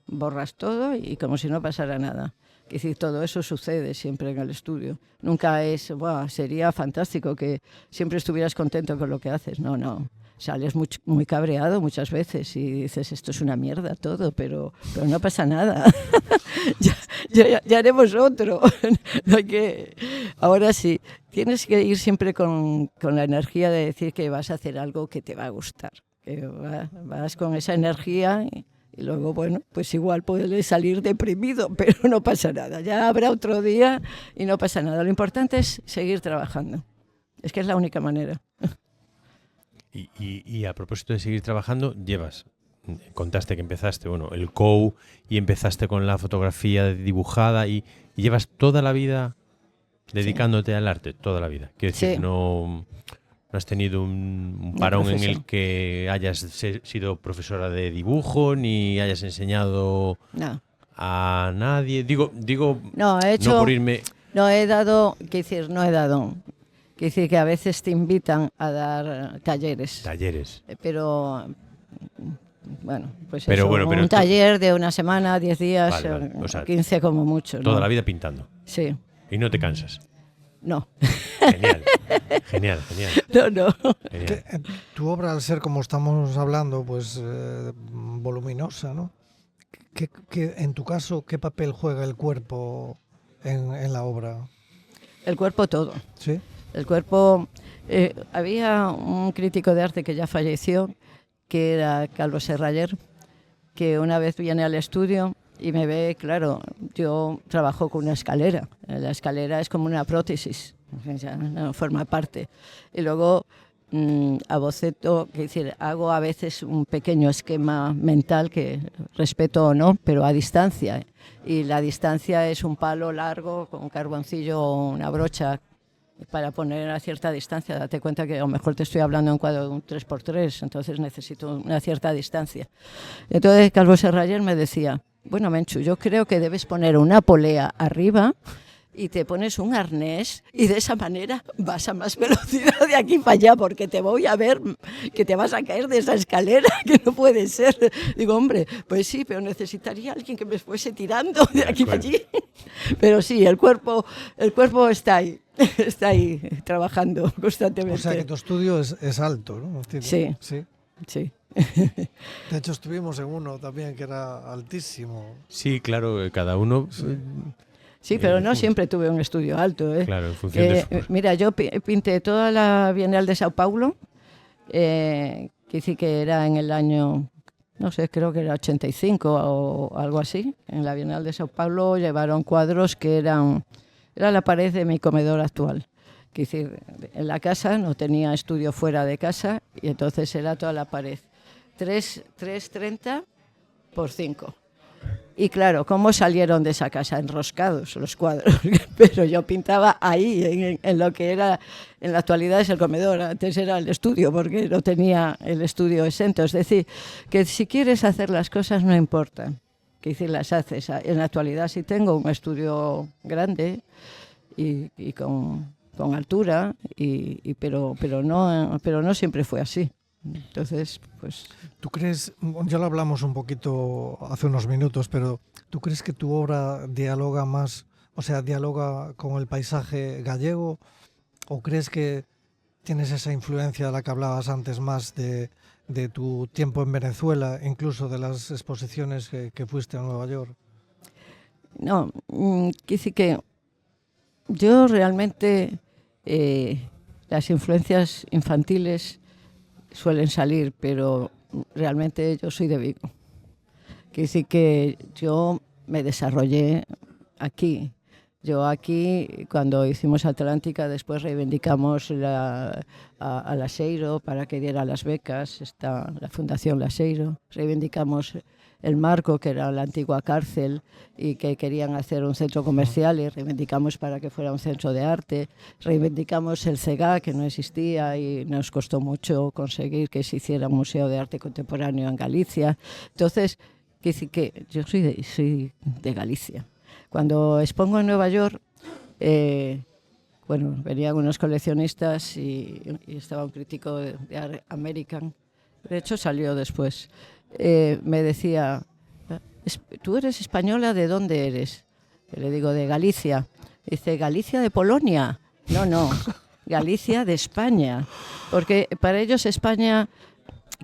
S1: Borras todo y como si no pasara nada. Es decir, todo eso sucede siempre en el estudio. Nunca es, sería fantástico que siempre estuvieras contento con lo que haces. No. Sales muy cabreado muchas veces y dices, esto es una mierda todo, pero no pasa nada. ya haremos otro. No hay que... Ahora sí, tienes que ir siempre con la energía de decir que vas a hacer algo que te va a gustar. Que vas con esa energía y luego, bueno, pues igual puedes salir deprimido, pero no pasa nada. Ya habrá otro día y no pasa nada. Lo importante es seguir trabajando. Es que es la única manera.
S2: Y a propósito de seguir trabajando, contaste que empezaste, el COU y empezaste con la fotografía dibujada y llevas toda la vida dedicándote al arte, toda la vida. Quiero decir, no has tenido un parón en el que hayas sido profesora de dibujo ni hayas enseñado a nadie. Digo,
S1: no por irme... No he dado. Quiere decir que a veces te invitan a dar talleres. Pero, bueno, pues un taller de una semana, 10 días, vale. O sea, 15 como mucho.
S2: Toda la vida pintando.
S1: Sí.
S2: ¿Y no te cansas?
S1: No.
S2: Genial.
S1: No.
S3: Genial. Tu obra, al ser como estamos hablando, pues voluminosa, ¿no? En tu caso, ¿qué papel juega el cuerpo en la obra?
S1: El cuerpo todo.
S3: ¿Sí?
S1: El cuerpo... había un crítico de arte que ya falleció, que era Carlos Serrayer, que una vez viene al estudio y me ve, claro, yo trabajo con una escalera. La escalera es como una prótesis, ya no forma parte. Y luego aboceto, es decir, hago a veces un pequeño esquema mental que respeto o no, pero a distancia. Y la distancia es un palo largo con un carboncillo o una brocha para poner a cierta distancia. Date cuenta que a lo mejor te estoy hablando en cuadro de un 3x3, entonces necesito una cierta distancia. Entonces Calvo Serrayer me decía, bueno, Menchu, yo creo que debes poner una polea arriba y te pones un arnés y de esa manera vas a más velocidad de aquí para allá, porque te voy a ver que te vas a caer de esa escalera, que no puede ser. Digo, hombre, pues sí, pero necesitaría alguien que me fuese tirando de aquí para allí. Pero sí, el cuerpo está ahí trabajando constantemente.
S3: O sea que tu estudio es alto, ¿no?
S1: Sí.
S3: Sí.
S1: Sí.
S3: De hecho, estuvimos en uno también que era altísimo.
S2: Sí, claro, cada uno...
S1: Sí, pero no siempre tuve un estudio alto.
S2: Claro, en función de su...
S1: Mira, yo pinté toda la Bienal de Sao Paulo, que sí que era en el año, no sé, creo que era 85 o algo así. En la Bienal de Sao Paulo llevaron cuadros que era la pared de mi comedor actual. Que decir, en la casa no tenía estudio fuera de casa y entonces era toda la pared. 3,30 por 5. Y claro, ¿cómo salieron de esa casa? Enroscados los cuadros. Pero yo pintaba ahí, en lo que era, en la actualidad es el comedor, antes era el estudio, porque no tenía el estudio exento. Es decir, que si quieres hacer las cosas no importa, que decir, las haces. En la actualidad sí tengo un estudio grande y con altura, pero no siempre fue así. Entonces, pues...
S3: ¿Tú crees, ya lo hablamos un poquito hace unos minutos, pero ¿tú crees que tu obra dialoga más, o sea, dialoga con el paisaje gallego? ¿O crees que tienes esa influencia de la que hablabas antes más de tu tiempo en Venezuela, incluso de las exposiciones que fuiste a Nueva York?
S1: No, quise que yo realmente las influencias infantiles suelen salir, pero realmente yo soy de Vigo. Quiere decir que yo me desarrollé aquí. Yo aquí, cuando hicimos Atlántica, después reivindicamos a Laseiro para que diera las becas, está la Fundación Laseiro. Reivindicamos el Marco, que era la antigua cárcel y que querían hacer un centro comercial, y reivindicamos para que fuera un centro de arte. Reivindicamos el CEGA, que no existía y nos costó mucho conseguir que se hiciera un museo de arte contemporáneo en Galicia. Entonces, quiero decir que yo soy de Galicia. Cuando expongo en Nueva York, venían unos coleccionistas y estaba un crítico de Art American, de hecho salió después. Me decía, ¿tú eres española? ¿De dónde eres? Y le digo, de Galicia. Dice, ¿Galicia de Polonia? No, Galicia de España. Porque para ellos España,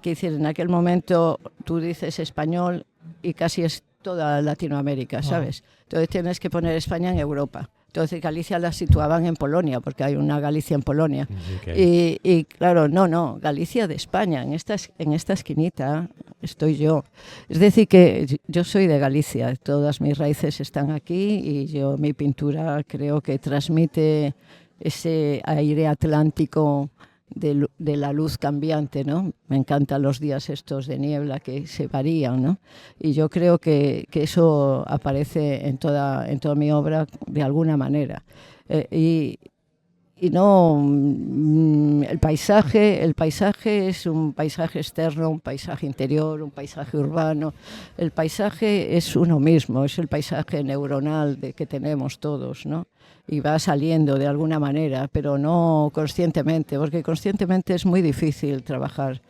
S1: que decir, en aquel momento tú dices español y casi es toda Latinoamérica, ¿sabes? Entonces tienes que poner España en Europa. Entonces Galicia la situaban en Polonia, porque hay una Galicia en Polonia. Okay. Y claro, no, Galicia de España, en esta esquinita estoy yo. Es decir, que yo soy de Galicia, todas mis raíces están aquí y mi pintura creo que transmite ese aire atlántico de la luz cambiante, ¿no? Me encantan los días estos de niebla que se varían, ¿no? Y yo creo que eso aparece en toda mi obra de alguna manera. Y no, el paisaje es un paisaje externo, un paisaje interior, un paisaje urbano. El paisaje es uno mismo, es el paisaje neuronal que tenemos todos, ¿no? Y va saliendo de alguna manera, pero no conscientemente, porque conscientemente es muy difícil trabajar.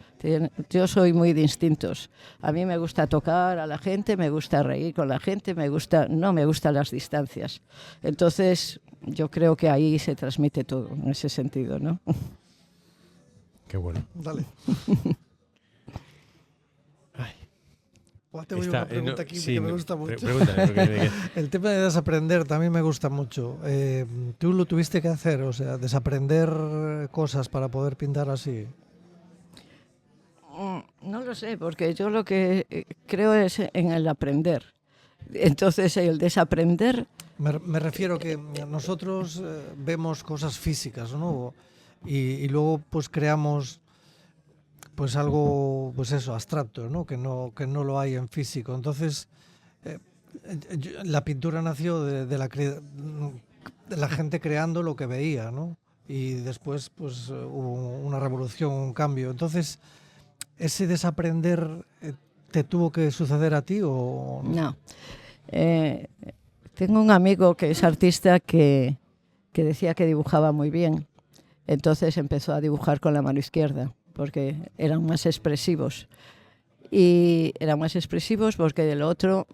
S1: Yo soy muy de instintos. A mí me gusta tocar a la gente, me gusta reír con la gente, no me gustan las distancias. Entonces, yo creo que ahí se transmite todo, en ese sentido, ¿no?
S2: Qué bueno.
S3: Dale. Te voy a una pregunta aquí que me gusta mucho.
S2: Pregúntame.
S3: El tema de desaprender también me gusta mucho. ¿Tú lo tuviste que hacer? O sea, desaprender cosas para poder pintar así.
S1: No lo sé, porque yo lo que creo es en el aprender. Entonces, el desaprender...
S3: Me refiero que nosotros vemos cosas físicas, ¿no? Y luego pues creamos pues algo, pues eso, abstracto, ¿no? Que no lo hay en físico. Entonces, la pintura nació de la gente creando lo que veía, ¿no? Y después pues hubo una revolución, un cambio. Entonces, ¿ese desaprender te tuvo que suceder a ti o no?
S1: No. Tengo un amigo que es artista que decía que dibujaba muy bien. Entonces empezó a dibujar con la mano izquierda porque eran más expresivos. Y eran más expresivos porque el otro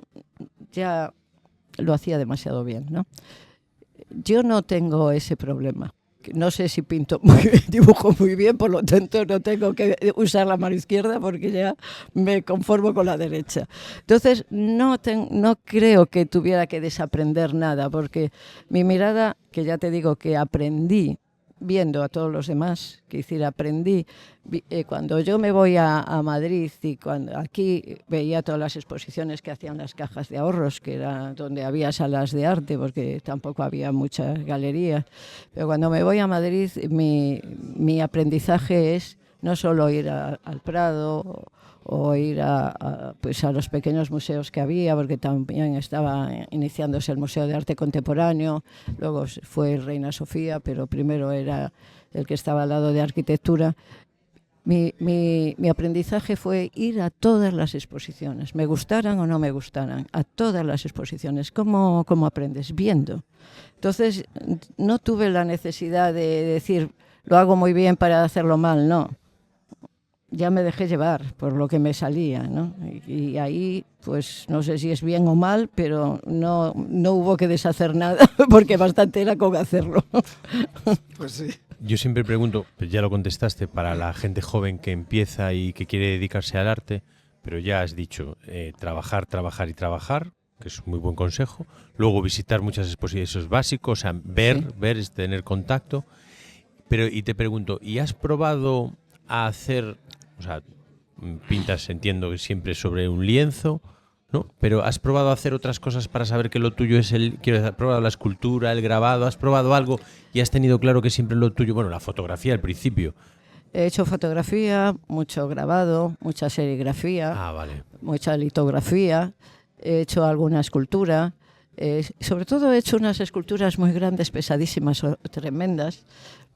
S1: ya lo hacía demasiado bien, ¿no? Yo no tengo ese problema. No sé si pinto muy bien, dibujo muy bien, por lo tanto no tengo que usar la mano izquierda porque ya me conformo con la derecha. Entonces no creo que tuviera que desaprender nada, porque mi mirada, que ya te digo que aprendí viendo a todos los demás, que decir, aprendí. Cuando yo me voy a Madrid y cuando aquí veía todas las exposiciones que hacían las cajas de ahorros, que era donde había salas de arte, porque tampoco había muchas galerías. Pero cuando me voy a Madrid, mi aprendizaje es no solo ir al Prado o ir pues a los pequeños museos que había, porque también estaba iniciándose el Museo de Arte Contemporáneo, luego fue Reina Sofía, pero primero era el que estaba al lado de Arquitectura. Mi aprendizaje fue ir a todas las exposiciones, me gustaran o no me gustaran, a todas las exposiciones. ¿Cómo aprendes? Viendo. Entonces, no tuve la necesidad de decir, lo hago muy bien para hacerlo mal, no. Ya me dejé llevar por lo que me salía, ¿no? Y ahí, pues no sé si es bien o mal, pero no hubo que deshacer nada, porque bastante era con hacerlo.
S3: Pues sí.
S2: Yo siempre pregunto, pues ya lo contestaste, para la gente joven que empieza y que quiere dedicarse al arte, pero ya has dicho, trabajar, trabajar y trabajar, que es un muy buen consejo. Luego visitar muchas exposiciones, eso es básico, o sea, ver, es tener contacto. Pero, y te pregunto, ¿y has probado a hacer, o sea, pintas, entiendo que siempre sobre un lienzo, ¿no? Pero ¿has probado a hacer otras cosas para saber que lo tuyo es has probado la escultura, el grabado, has probado algo y has tenido claro que siempre lo tuyo, bueno, la fotografía al principio?
S1: He hecho fotografía, mucho grabado, mucha serigrafía,
S2: Vale.
S1: mucha litografía, he hecho alguna escultura, sobre todo he hecho unas esculturas muy grandes, pesadísimas, tremendas,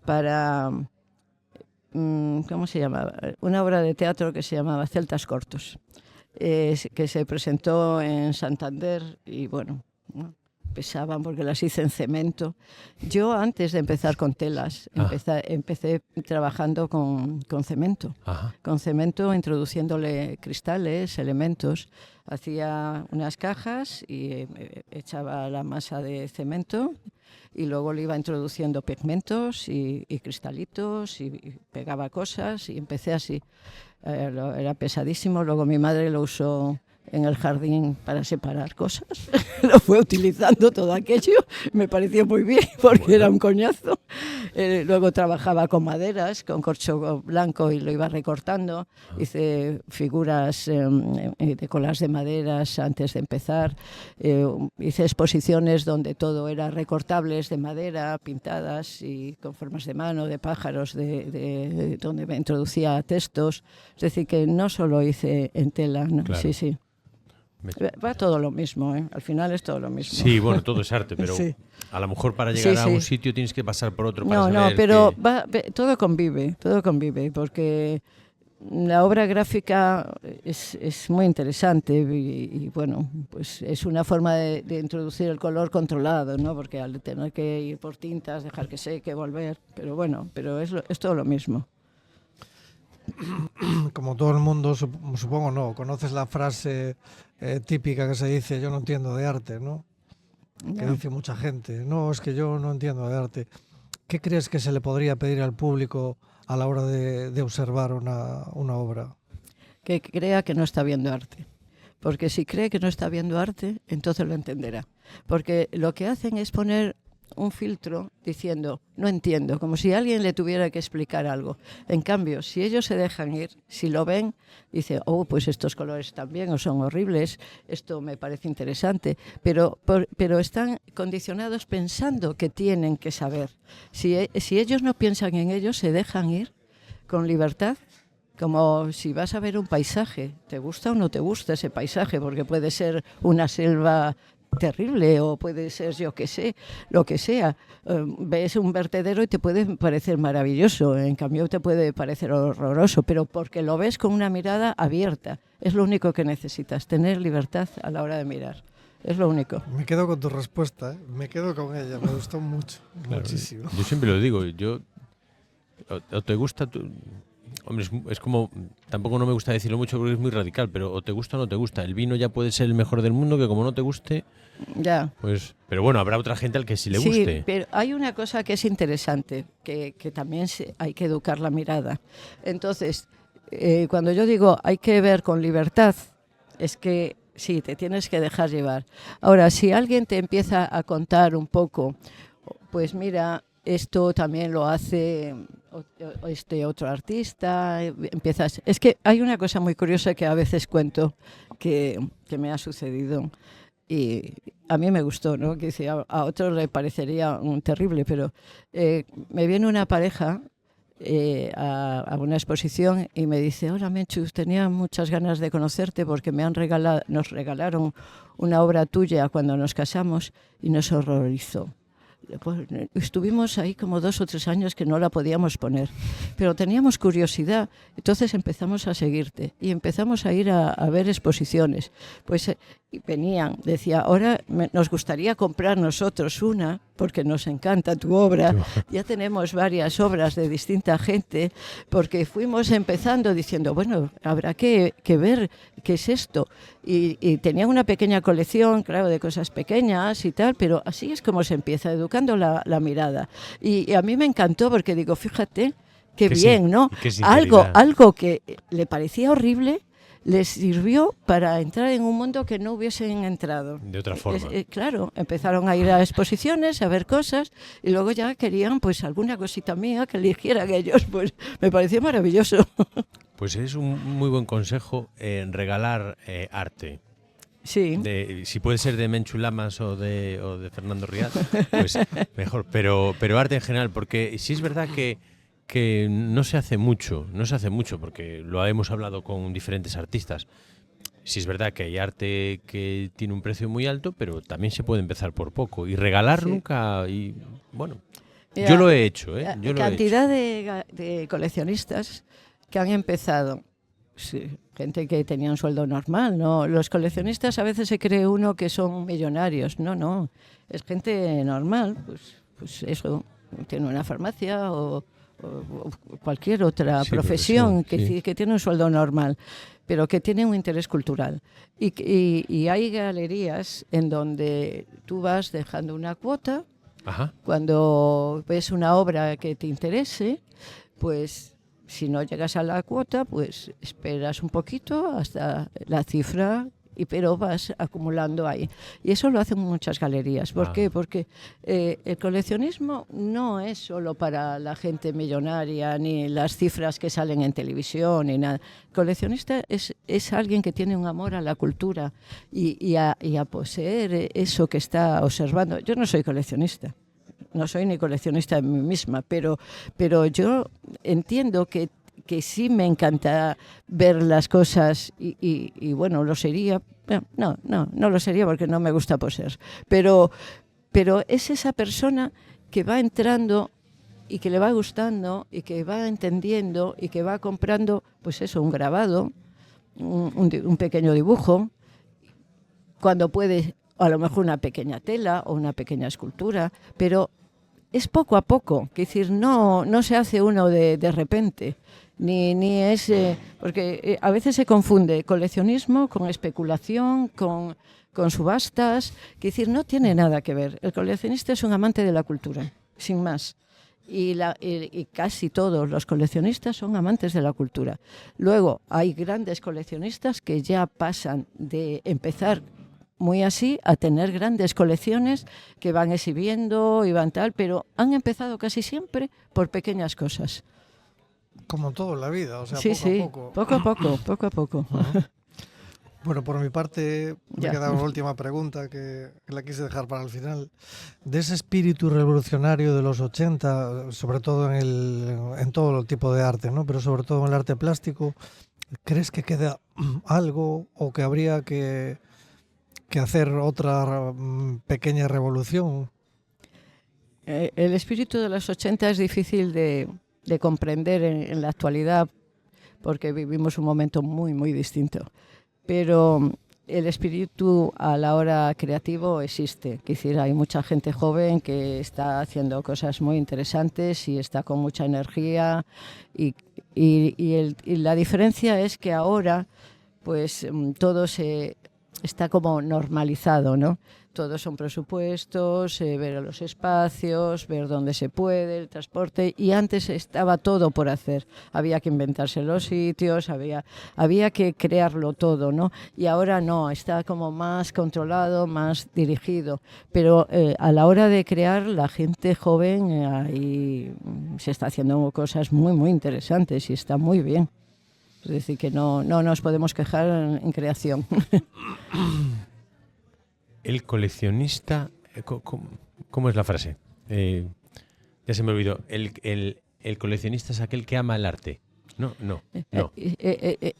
S1: para, ¿cómo se llamaba? Una obra de teatro que se llamaba Celtas Cortos, que se presentó en Santander y bueno, pesaban porque las hice en cemento. Yo antes de empezar con telas, empecé trabajando con cemento.
S2: Ajá.
S1: Con cemento, introduciéndole cristales, elementos. Hacía unas cajas y echaba la masa de cemento y luego le iba introduciendo pigmentos y cristalitos y pegaba cosas y empecé así. Era pesadísimo, luego mi madre lo usó en el jardín para separar cosas, lo fue utilizando todo aquello, me pareció muy bien porque era un coñazo. Luego trabajaba con maderas, con corcho blanco y lo iba recortando, hice figuras de colas de maderas antes de empezar, hice exposiciones donde todo era recortables de madera, pintadas y con formas de mano, de pájaros, donde me introducía textos, es decir que no solo hice en tela, ¿no?
S2: Claro.
S1: Sí. Va todo lo mismo, ¿eh? Al final es todo lo mismo.
S2: Sí, bueno, todo es arte, pero
S1: sí.
S2: A lo mejor para llegar a un sitio tienes que pasar por otro para
S1: No,
S2: saber
S1: pero
S2: que...
S1: todo convive, porque la obra gráfica es muy interesante y bueno, pues es una forma de introducir el color controlado, ¿no? Porque al tener que ir por tintas, dejar que seque, volver, pero bueno, pero es todo lo mismo.
S3: Como todo el mundo, supongo, no, conoces la frase típica que se dice, yo no entiendo de arte, ¿no? Que dice mucha gente, no, es que yo no entiendo de arte. ¿Qué crees que se le podría pedir al público a la hora de observar una obra?
S1: Que crea que no está viendo arte. Porque si cree que no está viendo arte, entonces lo entenderá. Porque lo que hacen es poner un filtro diciendo, no entiendo, como si alguien le tuviera que explicar algo. En cambio, si ellos se dejan ir, si lo ven, dice, oh, pues estos colores también o son horribles, esto me parece interesante, pero están condicionados pensando que tienen que saber. Si ellos no piensan en ellos, se dejan ir con libertad. Como si vas a ver un paisaje, ¿te gusta o no te gusta ese paisaje? Porque puede ser una selva terrible o puede ser, yo qué sé, lo que sea. Ves un vertedero y te puede parecer maravilloso, en cambio te puede parecer horroroso, pero porque lo ves con una mirada abierta. Es lo único que necesitas, tener libertad a la hora de mirar. Es lo único.
S3: Me quedo con tu respuesta, ¿eh? Me quedo con ella, me gustó mucho,
S2: Claro,
S3: muchísimo.
S2: yo siempre lo digo, o te gusta hombre, es como, tampoco no me gusta decirlo mucho porque es muy radical, pero o te gusta o no te gusta. El vino ya puede ser el mejor del mundo, que como no te guste,
S1: Ya.
S2: pues... Pero bueno, habrá otra gente al que sí le guste.
S1: Sí, pero hay una cosa que es interesante, que también hay que educar la mirada. Entonces, cuando yo digo hay que ver con libertad, es que sí, te tienes que dejar llevar. Ahora, si alguien te empieza a contar un poco, pues mira, esto también lo hace este otro artista, empiezas... Es que hay una cosa muy curiosa que a veces cuento que me ha sucedido y a mí me gustó, ¿no? Que si a otros le parecería terrible, pero me viene una pareja a una exposición y me dice, hola Menchu, tenía muchas ganas de conocerte porque nos regalaron una obra tuya cuando nos casamos y nos horrorizó. Pues, estuvimos ahí como 2 o 3 años que no la podíamos poner, pero teníamos curiosidad, entonces empezamos a seguirte y empezamos a ir a ver exposiciones. Pues venían, decía, ahora nos gustaría comprar nosotros una, porque nos encanta tu obra, ya tenemos varias obras de distinta gente, porque fuimos empezando diciendo, bueno, habrá que ver qué es esto. Y tenía una pequeña colección, claro, de cosas pequeñas y tal, pero así es como se empieza, educando la mirada. Y a mí me encantó porque digo, fíjate, qué bien,
S2: sí,
S1: ¿no? Algo que le parecía horrible, les sirvió para entrar en un mundo que no hubiesen entrado.
S2: De otra forma.
S1: Claro, empezaron a ir a exposiciones, a ver cosas, y luego ya querían pues alguna cosita mía que eligieran ellos. Pues me pareció maravilloso.
S2: Pues es un muy buen consejo regalar arte.
S1: Sí.
S2: Si puede ser de Menchu Lamas o de Fernando Riad, pues mejor. Pero arte en general, porque sí es verdad que no se hace mucho, porque lo hemos hablado con diferentes artistas. Sí es verdad que hay arte que tiene un precio muy alto, pero también se puede empezar por poco. Y regalar nunca, y bueno, yo lo he hecho, ¿eh?
S1: Cantidad de coleccionistas que han empezado, sí, gente que tenía un sueldo normal, ¿no? Los coleccionistas a veces se cree uno que son millonarios, no, es gente normal, pues eso, tiene una farmacia o cualquier otra profesión que tiene un sueldo normal, pero que tiene un interés cultural. Y hay galerías en donde tú vas dejando una cuota.
S2: Ajá.
S1: Cuando ves una obra que te interese, pues si no llegas a la cuota, pues esperas un poquito hasta la cifra, pero vas acumulando ahí. Y eso lo hacen muchas galerías. ¿Por qué? Porque el coleccionismo no es solo para la gente millonaria, ni las cifras que salen en televisión, ni nada. El coleccionista es alguien que tiene un amor a la cultura y a poseer eso que está observando. Yo no soy coleccionista. No soy ni coleccionista de mí misma, pero yo entiendo que sí me encanta ver las cosas y bueno, lo sería. No lo sería porque no me gusta poseer. Pero es esa persona que va entrando y que le va gustando y que va entendiendo y que va comprando, pues eso, un grabado, un pequeño dibujo, cuando puede, a lo mejor una pequeña tela o una pequeña escultura, pero es poco a poco, es decir, no se hace uno de repente, ni es... porque a veces se confunde coleccionismo con especulación, con subastas, es decir, no tiene nada que ver. El coleccionista es un amante de la cultura, sin más. Y casi todos los coleccionistas son amantes de la cultura. Luego, hay grandes coleccionistas que ya pasan de empezar muy así a tener grandes colecciones que van exhibiendo y van tal, pero han empezado casi siempre por pequeñas cosas.
S3: Como todo en la vida, o sea,
S1: Sí,
S3: poco
S1: sí,
S3: a poco.
S1: poco a poco, poco a poco.
S3: Bueno, por mi parte, me
S1: Ya.
S3: queda una última pregunta que la quise dejar para el final. De ese espíritu revolucionario de los 80, sobre todo en todo el tipo de arte, ¿no? Pero sobre todo en el arte plástico, ¿crees que queda algo o que habría que hacer otra pequeña revolución?
S1: El espíritu de los 80 es difícil de comprender en la actualidad porque vivimos un momento muy, muy distinto. Pero el espíritu a la hora creativo existe. Quisiera, hay mucha gente joven que está haciendo cosas muy interesantes y está con mucha energía y la diferencia es que ahora pues todo está como normalizado, ¿no? Todos son presupuestos, ver los espacios, ver dónde se puede, el transporte, y antes estaba todo por hacer. Había que inventarse los sitios, había que crearlo todo, ¿no? Y ahora no, está como más controlado, más dirigido. Pero a la hora de crear, la gente joven ahí se está haciendo cosas muy, muy interesantes y está muy bien. Es decir, que no nos podemos quejar en creación.
S2: El coleccionista, ¿cómo es la frase? Ya se me olvidó. El coleccionista es aquel que ama el arte. No.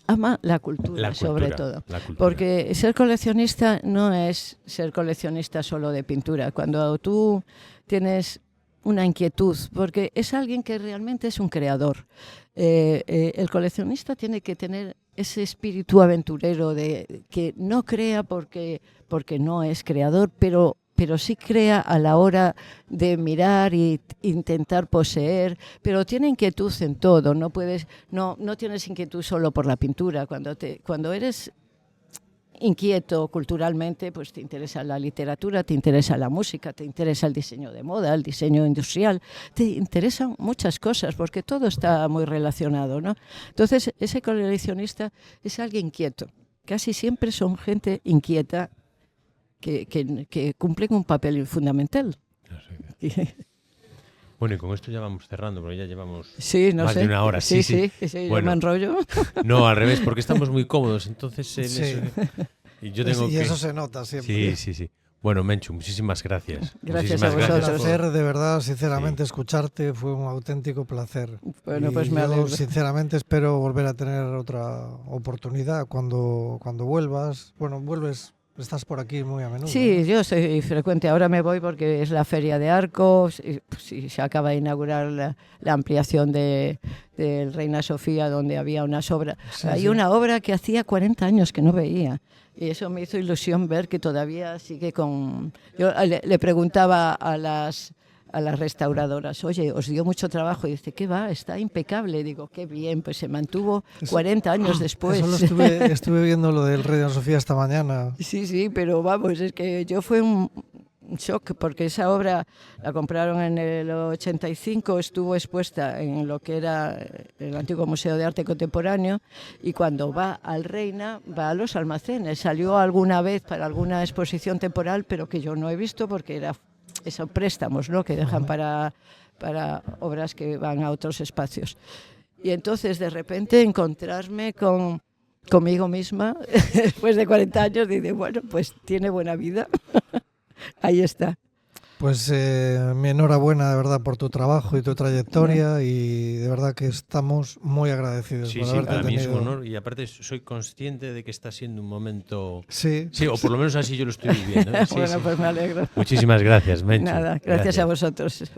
S1: Ama la cultura, sobre todo.
S2: La cultura.
S1: Porque ser coleccionista no es ser coleccionista solo de pintura. Cuando tú tienes una inquietud, porque es alguien que realmente es un creador. El coleccionista tiene que tener ese espíritu aventurero de que no crea porque no es creador, pero sí crea a la hora de mirar e intentar poseer, pero tiene inquietud en todo. No tienes inquietud solo por la pintura. Cuando eres inquieto culturalmente, pues te interesa la literatura, te interesa la música, te interesa el diseño de moda, el diseño industrial, te interesan muchas cosas porque todo está muy relacionado, ¿no? Entonces, ese coleccionista es alguien inquieto. Casi siempre son gente inquieta que cumplen un papel fundamental.
S2: Bueno, y con esto ya vamos cerrando, porque ya llevamos
S1: más
S2: de una hora. Sí.
S1: Bueno, yo me enrollo.
S2: No, al revés, porque estamos muy cómodos, entonces... y yo tengo
S3: eso se nota siempre.
S2: Sí. Bueno, Menchu, muchísimas gracias.
S1: Gracias
S2: muchísimas
S1: a vosotros.
S3: Un placer, de verdad, sinceramente, escucharte. Fue un auténtico placer.
S1: Bueno,
S3: y
S1: pues me alegro.
S3: Sinceramente, espero volver a tener otra oportunidad cuando vuelvas. Bueno, vuelves... Estás por aquí muy a menudo.
S1: Sí,
S3: ¿no?
S1: yo soy frecuente. Ahora me voy porque es la Feria de Arcos y se acaba de inaugurar la ampliación del Reina Sofía, donde había unas obras. Hay una obra que hacía 40 años que no veía. Y eso me hizo ilusión ver que todavía sigue con... Yo le preguntaba a las restauradoras, oye, os dio mucho trabajo, y dice, ¿qué va? Está impecable. Digo, qué bien, pues se mantuvo 40 años después.
S3: Eso estuve viendo lo del Reina Sofía esta mañana.
S1: Sí, pero vamos, es que yo fue un shock, porque esa obra la compraron en el 85, estuvo expuesta en lo que era el antiguo Museo de Arte Contemporáneo, y cuando va al Reina, va a los almacenes. Salió alguna vez para alguna exposición temporal, pero que yo no he visto porque era... Esos préstamos, ¿no?, que dejan para obras que van a otros espacios. Y entonces, de repente, encontrarme conmigo misma, después de 40 años, dice, bueno, pues tiene buena vida. Ahí está.
S3: Pues mi enhorabuena, de verdad, por tu trabajo y tu trayectoria, y de verdad que estamos muy agradecidos por haberte
S2: para mí
S3: tenido.
S2: es un honor, y aparte soy consciente de que está siendo un momento...
S3: Sí,
S2: o por lo menos así yo lo estoy viviendo.
S1: Bueno, pues me alegro.
S2: Muchísimas gracias, Menchu.
S1: Nada, gracias a vosotros.